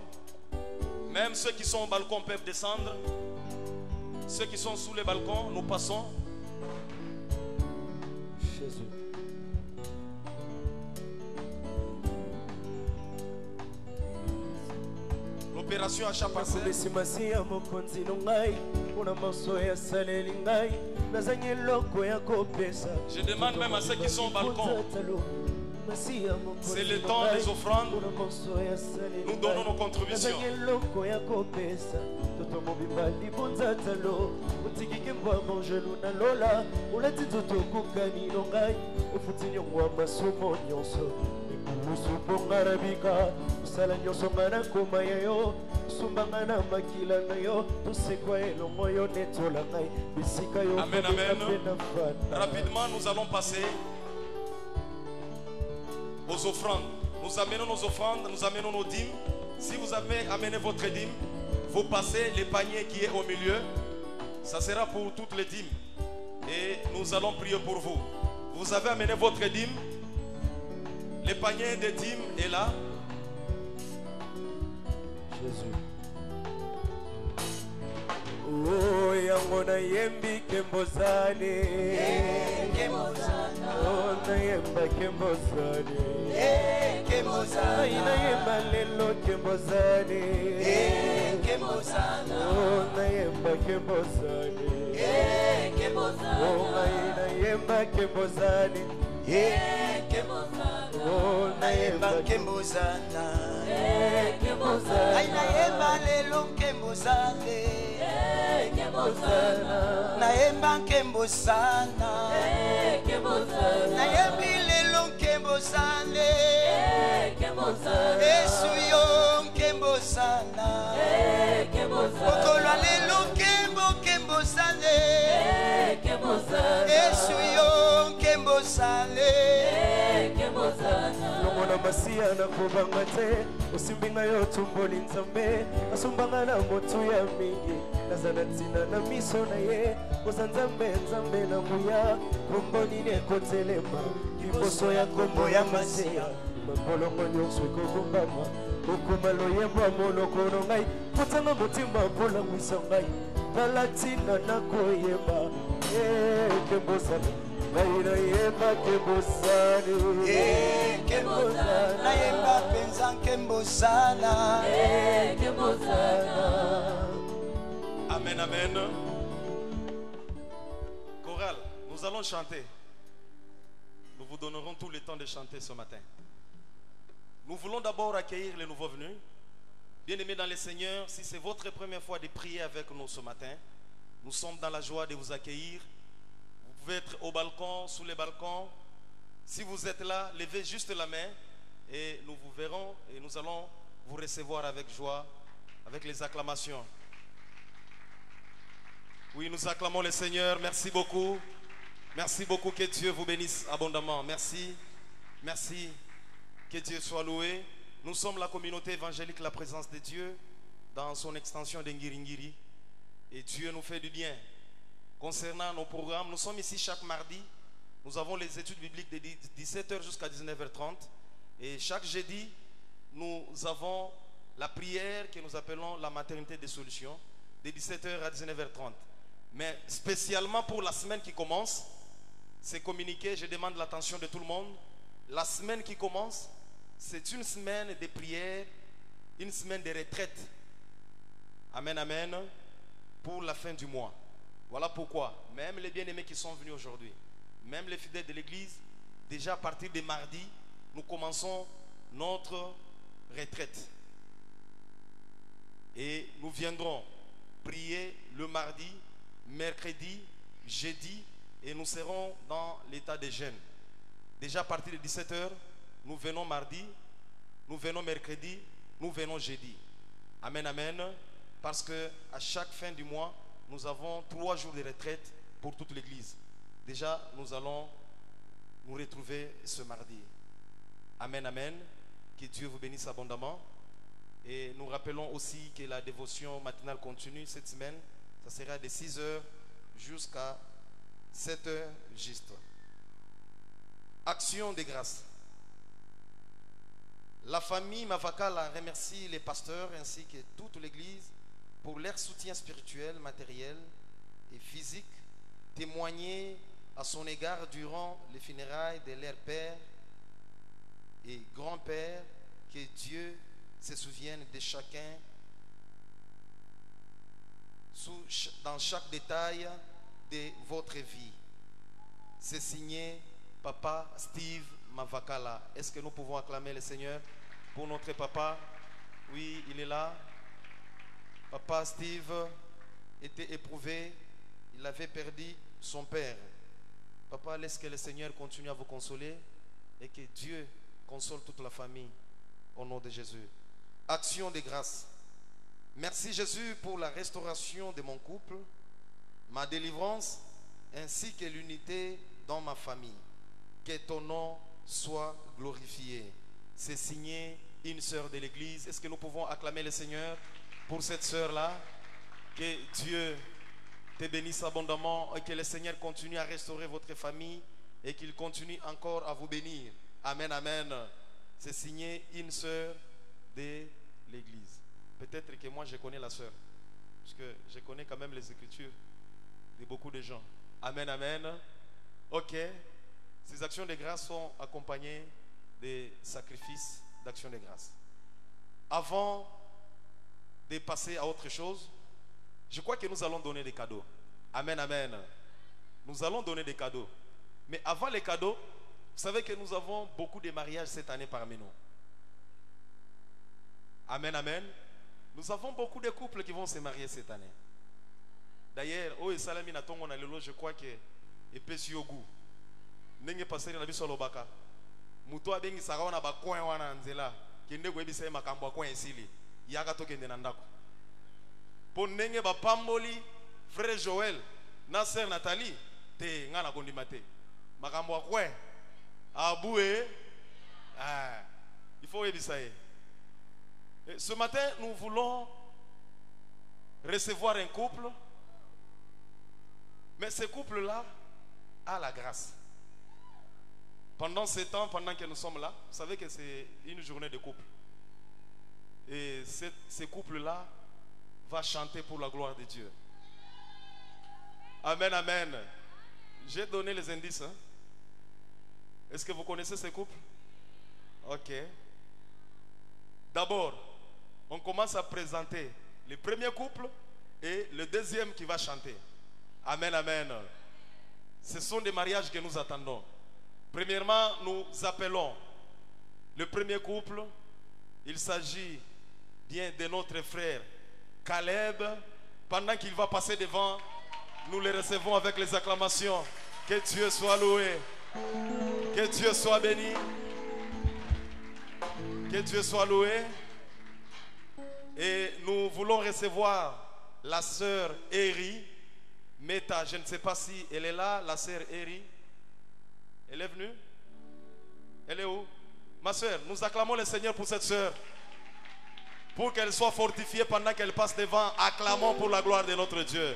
Speaker 5: Même ceux qui sont au balcon peuvent descendre. Ceux qui sont sous les balcons, nous passons.
Speaker 8: Jésus.
Speaker 5: libération à chaque parcelle.
Speaker 8: nakomesimasi ya mokonzi no ngai mpona maso yasaleli ngai nazangi eloko ya kopesa.
Speaker 5: Je demande même à ceux qui sont au balcon, c'est le temps des offrandes. Nous donnons nos contributions. Amen, amen. Rapidement, nous allons passer aux offrandes. Nous amenons nos offrandes, nous amenons nos dîmes. Si vous avez amené votre dîme, vous passez le panier qui est au milieu. Ça sera pour toutes les dîmes. Et nous allons prier pour vous. Vous avez amené votre dîme. Le panier de dîmes est là.
Speaker 8: Jésus. Oh, yangona yembi kembozane. Oh, na yemba kembozane. Na yemba lelo kembozane. Oh, na yemba kembozane. Oh, na yemba kembozane. Oh, na yemba kembozana.
Speaker 9: Ay na yemba lelo kembozane. Na yemba kembozana. Na yembi lelo kembozane. Yesu yo kembozana. Okolwa lelo kembozane. Yesu yo kembozane.
Speaker 8: Longona masia na kubanga te osimbinga yo tumboli nzambe asumbanga na motu ya mingi nazana ntina na miso na ye ozanzambe nzambe na nguya komboni ne kotelema liboso ya kombo ya masia mabolongo nyonso ekokumbama okoma loyembo ya monoko no ngai potanga motima mpolangwisa ngai tala ntina nakoyeba kembosana na yemba kembosane
Speaker 9: na yemba penza kembosana.
Speaker 5: Amen, amen. Chorale, nous allons chanter. Nous vous donnerons tout le temps de chanter ce matin. Nous voulons d'abord accueillir les nouveaux venus. Bien-aimés dans le Seigneur, si c'est votre première fois de prier avec nous ce matin, nous sommes dans la joie de vous accueillir. Vous pouvez être au balcon, sous les balcons. Si vous êtes là, levez juste la main et nous vous verrons et nous allons vous recevoir avec joie, avec les acclamations. Oui, nous acclamons le Seigneur. Merci beaucoup. Merci beaucoup. Que Dieu vous bénisse abondamment. Merci. Merci. Que Dieu soit loué. Nous sommes la communauté évangélique La Présence de Dieu dans son extension de Ngiringiri. Et Dieu nous fait du bien. Concernant nos programmes, nous sommes ici chaque mardi. Nous avons les études bibliques de 17h jusqu'à 19h30. Et chaque jeudi, nous avons la prière que nous appelons la maternité des solutions de 17h à 19h30. Mais spécialement pour la semaine qui commence, c'est communiqué, je demande l'attention de tout le monde. La semaine qui commence, c'est une semaine de prière, une semaine de retraite. Amen, amen. Pour la fin du mois. Voilà pourquoi, même les bien-aimés qui sont venus aujourd'hui, même les fidèles de l'église, déjà à partir de mardi, nous commençons notre retraite. Et nous viendrons prier le mardi, mercredi, jeudi, et nous serons dans l'état de jeûne. Déjà à partir de 17h, nous venons mardi, nous venons mercredi, nous venons jeudi. Amen, amen. Parce que à chaque fin du mois, nous avons 3 jours de retraite pour toute l'église. Déjà, nous allons nous retrouver ce mardi. Amen, amen. Que Dieu vous bénisse abondamment. Et nous rappelons aussi que la dévotion matinale continue cette semaine. Ça sera de 6h jusqu'à 7h juste. Action de grâce. La famille Mavakala remercie les pasteurs ainsi que toute l'église pour leur soutien spirituel, matériel et physique témoigné à son égard durant les funérailles de leur père et grand-père. Que Dieu se souvienne de chacun dans chaque détail de votre vie. C'est signé Papa Steve Mavakala. Est-ce que nous pouvons acclamer le Seigneur pour notre papa? Oui, il est là. Papa Steve était éprouvé. Il avait perdu son père. Papa, laisse que le Seigneur continue à vous consoler et que Dieu console toute la famille au nom de Jésus. Action de grâce. Merci Jésus pour la restauration de mon couple, ma délivrance ainsi que l'unité dans ma famille. Que ton nom soit glorifié. C'est signé une sœur de l'église. Est-ce que nous pouvons acclamer le Seigneur pour cette sœur-là? Que Dieu te bénisse abondamment et que le Seigneur continue à restaurer votre famille et qu'il continue encore à vous bénir. Amen, amen. C'est signé une sœur de l'église. Peut-être que moi je connais la sœur, parce que je connais quand même les écritures de beaucoup de gens. Amen, amen. Ok. Ces actions de grâce sont accompagnées des sacrifices d'actions de grâce. Avant de passer à autre chose, je crois que nous allons donner des cadeaux. Amen, amen. Nous allons donner des cadeaux. Mais avant les cadeaux, vous savez que nous avons beaucoup de mariages cette année parmi nous. Amen, amen. Nous avons beaucoup de couples qui vont se marier cette année. D'ailleurs, je crois que epesi yogu. Nenge passer na biso lobaka. Muto abengi saka na ba coin wana nzela. Kende ko ebisa makambo coin esili. Yaka to kende na ndako. Po nenge ba pamboli frère Joël na sœur Nathalie te ngana kondima te. Makambo coin. Aboué. Ah, il faut ebisa. Ce matin, nous voulons recevoir un couple, mais ce couple-là a la grâce. Pendant ce temps, pendant que nous sommes là, vous savez que c'est une journée de couple. Et ce couple-là va chanter pour la gloire de Dieu. Amen, amen. J'ai donné les indices. Hein? Est-ce que vous connaissez ce couple? Ok. D'abord, on commence à présenter le premier couple et le deuxième qui va chanter. Amen, amen. Ce sont des mariages que nous attendons. Premièrement, nous appelons le premier couple. Il s'agit bien de notre frère Caleb. Pendant qu'il va passer devant, nous le recevons avec les acclamations. Que Dieu soit loué. Que Dieu soit béni. Que Dieu soit loué. Et nous voulons recevoir la sœur Eri Meta. Je ne sais pas si elle est là, la sœur Eri. Elle est venue? Elle est où? Ma sœur, nous acclamons le Seigneur pour cette sœur. Pour qu'elle soit fortifiée pendant qu'elle passe devant. Acclamons pour la gloire de notre Dieu.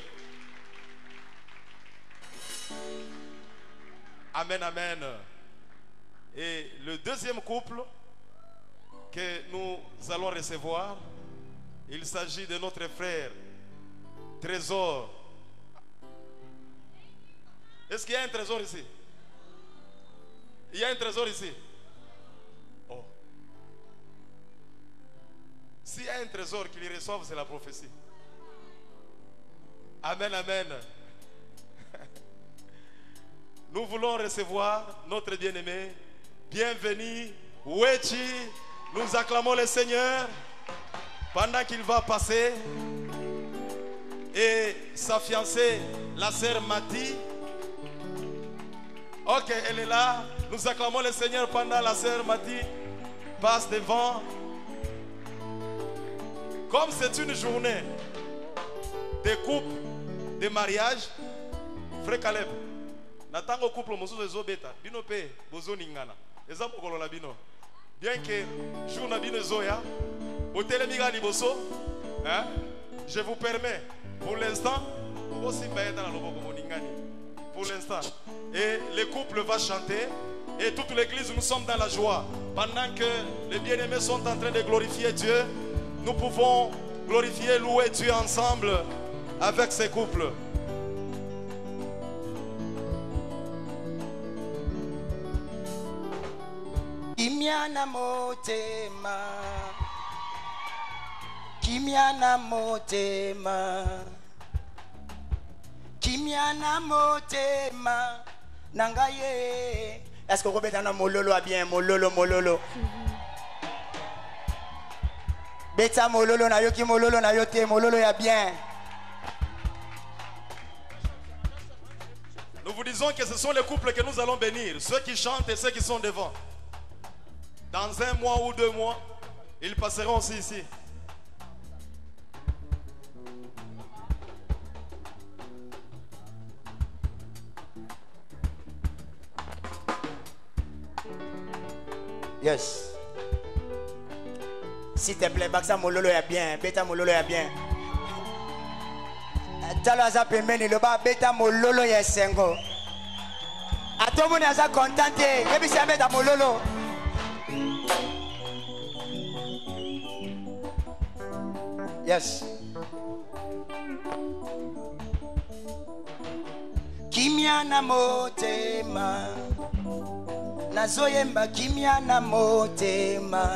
Speaker 5: Amen, amen. Et le deuxième couple que nous allons recevoir, il s'agit de notre frère Trésor. Est-ce qu'il y a un trésor ici? Il y a un trésor ici. Oh. S'il y a un trésor qu'il reçoive, c'est la prophétie. Amen, amen. Nous voulons recevoir notre bien-aimé. Bienvenue, Wechi. Nous acclamons le Seigneur pendant qu'il va passer. Et sa fiancée, la sœur Mati. Ok, elle est là. Nous acclamons le Seigneur pendant la sœur Mati passe devant. Comme c'est une journée de couple, de mariage, frère Caleb, natango couple mosusu ezobeta bino pe bozoningana eza mokolo na bino. Bien que jour na bino ezoya botelemi ga liboso, hein, je vous permets pour l'instant pour l'instant. Et le couple va chanter et toute l'église, nous sommes dans la joie. Pendant que les bien-aimés sont en train de glorifier Dieu, nous pouvons glorifier, louer Dieu ensemble avec ces couples.
Speaker 9: Kimiana motema, Kimiana motema, kimia na motema nangaye. Est-ce que vous pouvez dire mololo a bien mololo mololo? Beta mololo na yo ki mololo na yo te mololo ya bien.
Speaker 5: Nous vous disons que ce sont les couples que nous allons bénir, ceux qui chantent et ceux qui sont devant. Dans 1 mois ou 2 mois, ils passeront aussi ici.
Speaker 9: Yes. S'il te plaît, Baksa Mololo est bien, Beta Mololo est bien. Taloza pembeni le ba Beta Mololo est sengo. A tout le monde est contenté. Et puis c'est Beta Mololo. Yes. Kimia na motema. Nazoyemba kimia na motema.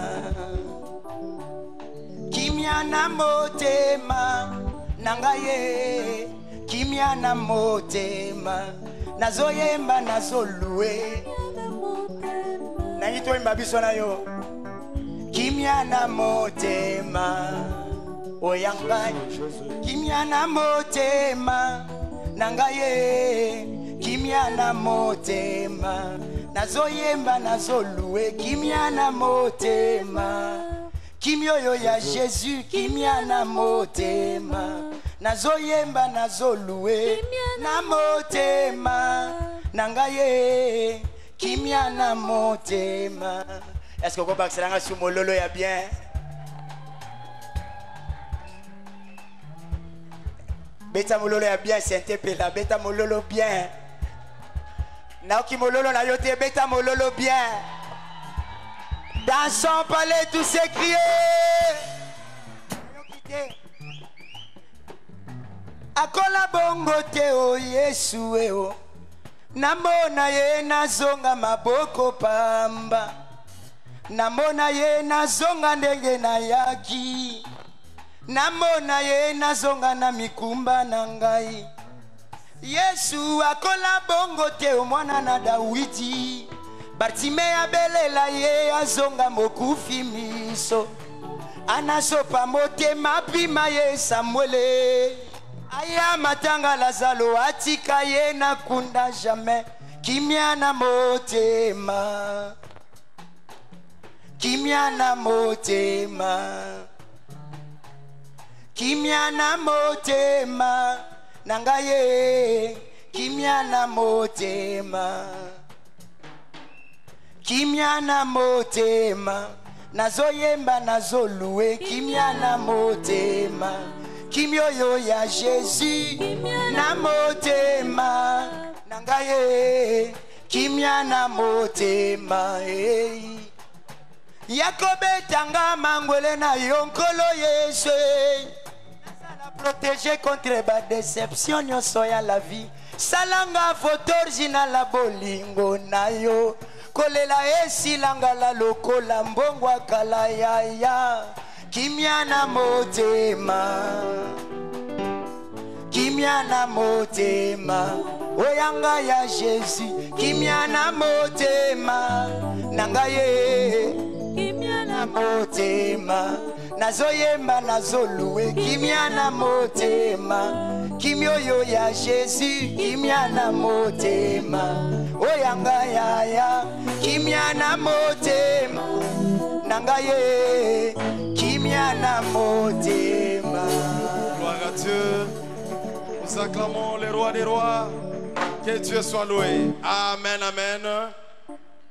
Speaker 9: Kimia na motema nangaye. Kimia na motema nazoyemba nazolue. Naito imba biso na yo. Kimia na motema oyangai. Kimia na motema nangaye. Kimia na motema nazoyemba nazolue. Kimia na motema kimioyo ya Jésus. Kimia na motema nazoyemba nazolue na motema nangaye. Kimia na motema. Est-ce que vous pouvez accélérer sur mololo ya bien? Beta mololo ya bien, Saint-Épela. Beta mololo bien. Naoki mololo na yote. Beta mololo bien. Dans son palais tous ces criés. Akola bongo te o Yesu eo. Namona ye nazonga maboko pamba. Namona ye nazonga ndenge na yaki. Namona ye nazonga na mikumba na ngai. Yesu akola bongo te o mwana na Dawidi. Bartime abelela ye azonga mokufi miso. Anasopa motema pima ye Samuele. Aya matanga Lazalo atika ye na kunda jamais. Kimia na motema. Kimia na motema. Kimia na motema nangaye. Kimia na motema. Kimia na motema nazoyemba nazolue. Kimia na motema kimioyo ya Jésus na motema nangaye. Kimia na motema yakobetanga mangwele na yonkolo Yesu. Nasala protéger contre ba déception nyonso ya la vie. Salanga fotorji na la bolingo na yo. Kolela esilanga la lokola mbongwa kala yaya. Kimia na motema. Kimia na motema oyanga ya Jésus. Kimia na motema nangaye. Kimia na motema nazoyemba nazolue. Kimia na motema kimioyo ya Jésus. Kimia na motema oyanga yaya. Kimia na motema nangaye. Kimia na motema.
Speaker 5: Gloire à Dieu. Nous acclamons le roi des rois. Que Dieu soit loué. Amen, amen.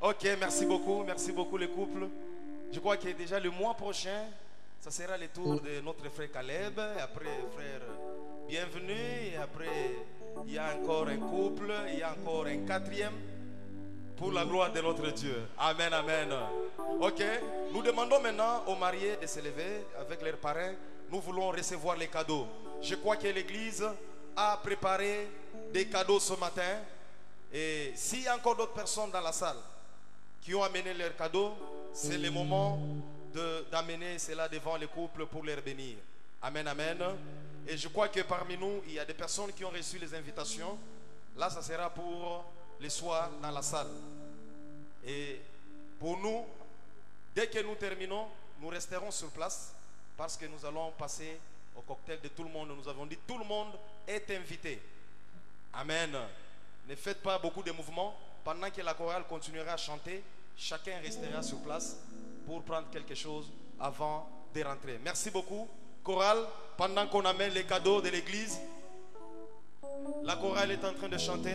Speaker 5: Ok, merci beaucoup les couples. Je crois que déjà le mois prochain, ça sera le tour de notre frère Caleb. Et après, frère, bienvenue. Et après, il y a encore un couple. Il y a encore un 4e. Pour la gloire de notre Dieu. Amen, amen. Ok, nous demandons maintenant aux mariés de se lever avec leurs parrains. Nous voulons recevoir les cadeaux. Je crois que l'église a préparé des cadeaux ce matin. Et s'il y a encore d'autres personnes dans la salle qui ont amené leurs cadeaux, c'est le moment d'amener cela devant les couples pour les bénir. Amen, amen. Et je crois que parmi nous, il y a des personnes qui ont reçu les invitations. Là, ça sera pour les soirs dans la salle. Et pour nous, dès que nous terminons, nous resterons sur place parce que nous allons passer au cocktail de tout le monde. Nous avons dit tout le monde est invité. Amen. Ne faites pas beaucoup de mouvements. Pendant que la chorale continuera à chanter, chacun restera sur place pour prendre quelque chose avant de rentrer. Merci beaucoup. Chorale, pendant qu'on amène les cadeaux de l'église, la chorale est en train de chanter.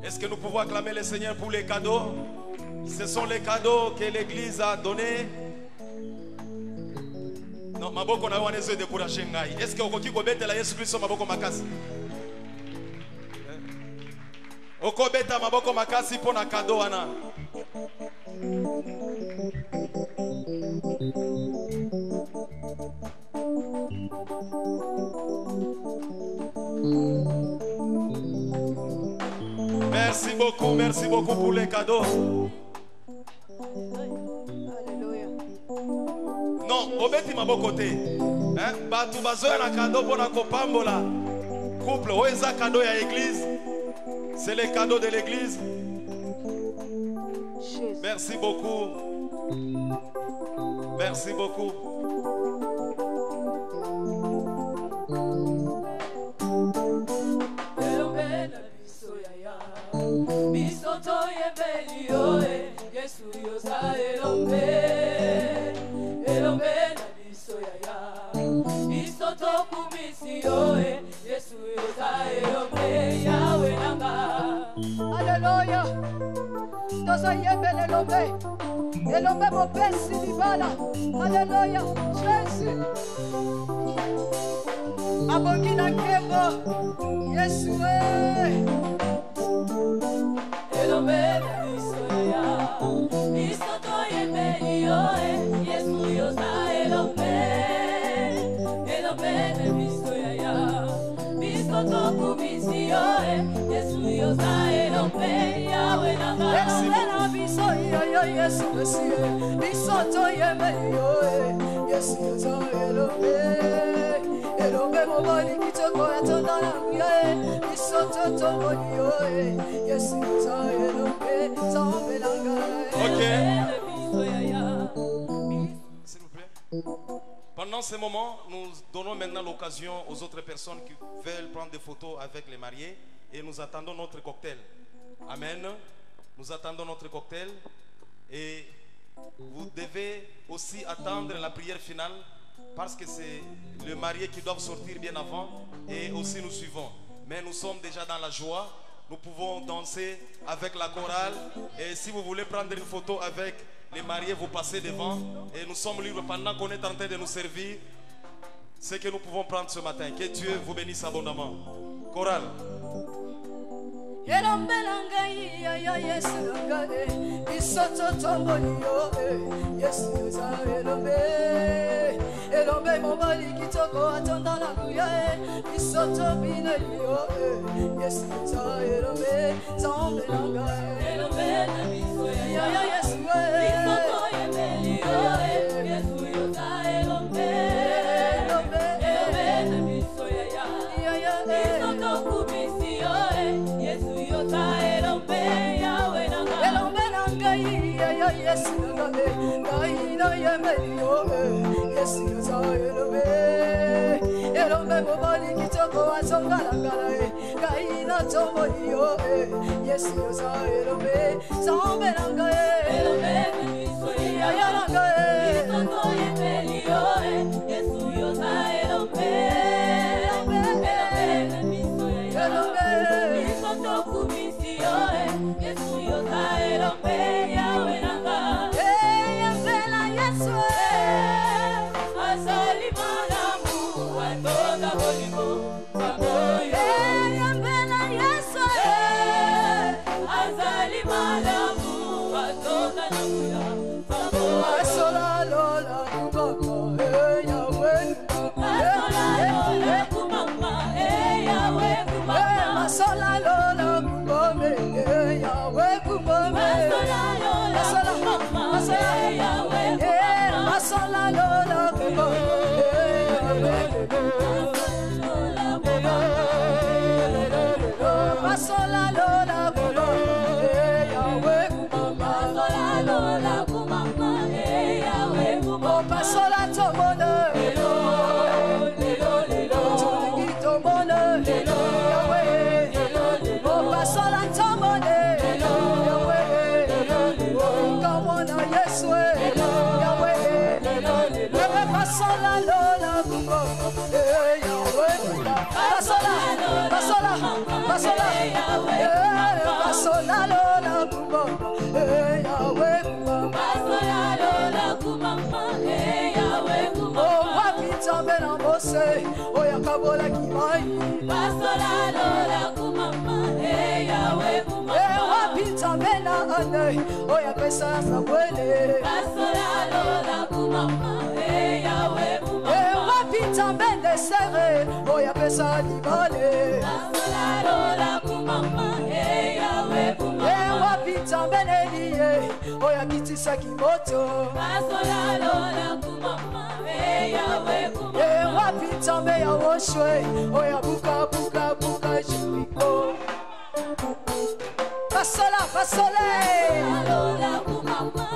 Speaker 5: Est-ce que nous pouvons acclamer le Seigneur pour les cadeaux? Ce sont les cadeaux que l'église a donnés. Non, maboko na wana ezo décourager ngai. Est-ce que okoki kobetela Yesu Kristo maboko makasi? Okobeta maboko makasi pour na cadeau wana. Merci beaucoup pour les cadeaux. Non, obeti maboko te. Batu bazoya na cadeau pour na kopambola. Couple, oeza cadeau ya église. C'est les cadeaux de l'église. Merci beaucoup. Merci beaucoup.
Speaker 3: Bisoto yebeli yoe, Yesu yoza elombe, elombe na biso yaya. Bisoto kumisi yoe, Yesu yoza elombe, Yahweh nanga. Alléluia. Toza yebeli elombe, elombe mopesi libala. Alléluia. Jésus. Abongi na nkembo, Yesu elombe na biso ya, biso toyebeli yoe, Yesu yoza elombe, elombe na biso ya, biso tokumisi yoe, Yesu yoza elombe, Yahweh nanga. Elombe na biso yoyo, Yesu Messie, biso toyebeli yoe, Yesu yoza elombe, elombe mobali kitoko atonda na nguye, biso totomoli yoe, Yesu yoza.
Speaker 5: Ok. S'il vous plaît. Pendant ce moment, nous donnons maintenant l'occasion aux autres personnes qui veulent prendre des photos avec les mariés et nous attendons notre cocktail. Amen. Nous attendons notre cocktail et vous devez aussi attendre la prière finale parce que c'est le marié qui doit sortir bien avant et aussi nous suivons. Mais nous sommes déjà dans la joie. Nous pouvons danser avec la chorale. Et si vous voulez prendre une photo avec les mariés, vous passez devant. Et nous sommes libres pendant qu'on est en train de nous servir. Ce que nous pouvons prendre ce matin. Que Dieu vous bénisse abondamment. Chorale.
Speaker 3: Elombe mobali kitoko atonda na kuya bisoto binelio Yesu yoza elombe zambe nanga elombe na biso ya Yesu bisoto yebelio Yesu yoza elombe elombe na biso ya bisoto kubisio Yesu yoza elombe Yahweh nanga elombe nanga ya Yesu nanga ngai na yemelio Yesu yoza elombe, elombe mobali kitoko asongalangala kaina tomoli yo Yesu yoza elombe, zambe nanga elombe biso ya nanga bisoto yebeli yo Yesu yoza elombe, elombe biso ya elombe bisoto kumisi yo Yesu yoza elombe Yahweh nanga yembela Yesu. Sola lola, Basola lola kumome, Yahweh kumome. Basola lola kumome, Yahweh. Basola lola kumome, Yahweh. Basola lola kumome, Yahweh. Basola lola kumome, Yahweh. Oh, basola tomone. Oya kabola kimai basola lola kumama Yahweh kumama wapita mena ane oya pesa sabwele basola lola kumama Yahweh kumama wapita mena sere oya pesa libale basola lola kumama Yahweh kumama wapita mena liye oya kitisa kimoto basola lola kumama Yahweh kumama wapita meya woshwe oya buka buka buka Jericho basola basole lola kumama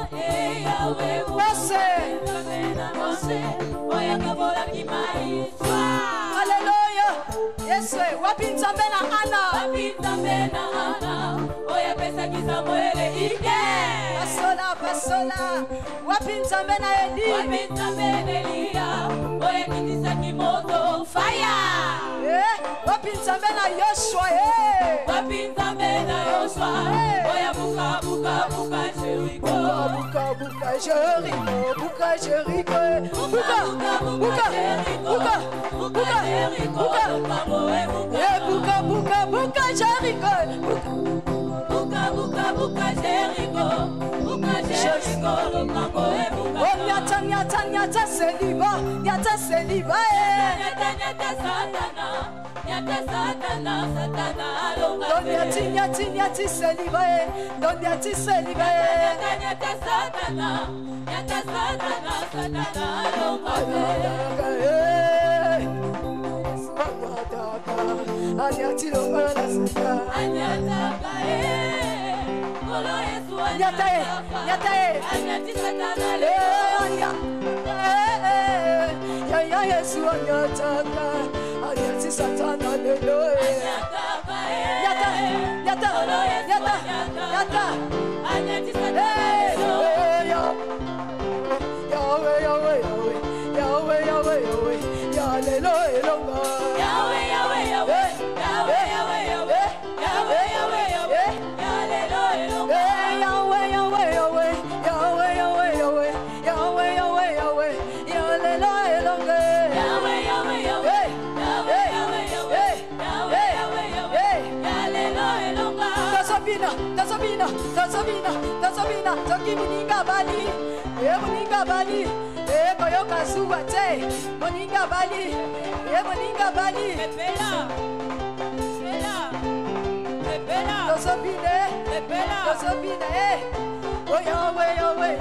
Speaker 3: Yahweh bose oya kabola kimai haleluya Yesu wapita mena ana oya pesa kisamwele ike basola wapita mena Eli Elia oya kitisa kimoto fire wapita mena Yoshua wapita mena Yoshua oya buka buka buka Jericho buka buka Jericho buka Jericho buka buka buka buka Jericho buka buka buka Jericho buka buka buka Jericho buka Jericho oh nyata seliba nyata satana don't nyati seliba don't nyati seliba nyata satana anyati lo mala sata anyataka nyata anyati satana le ya Yesu anyataka anyati satana le nyata anyati satana Yahweh Tazobina, Toki Muninga Bali, Koyoka Suwate, Muninga Bali, Pepela, Tazobina, oh Yahweh, Yahweh,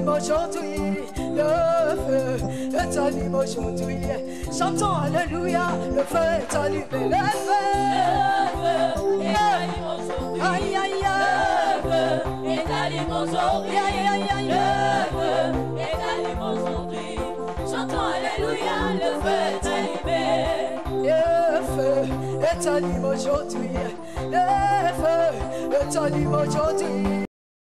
Speaker 3: Aujourd'hui, le feu est allumé aujourd'hui. Chantons Alléluia, le feu est allumé, le feu est allumé aujourd'hui. Aïe aïe aïe, le feu est allumé aujourd'hui. Aïe aïe aïe, le feu est allumé aujourd'hui. Chantons Alléluia, le feu est allumé. Le feu est allumé aujourd'hui. Le feu est allumé aujourd'hui.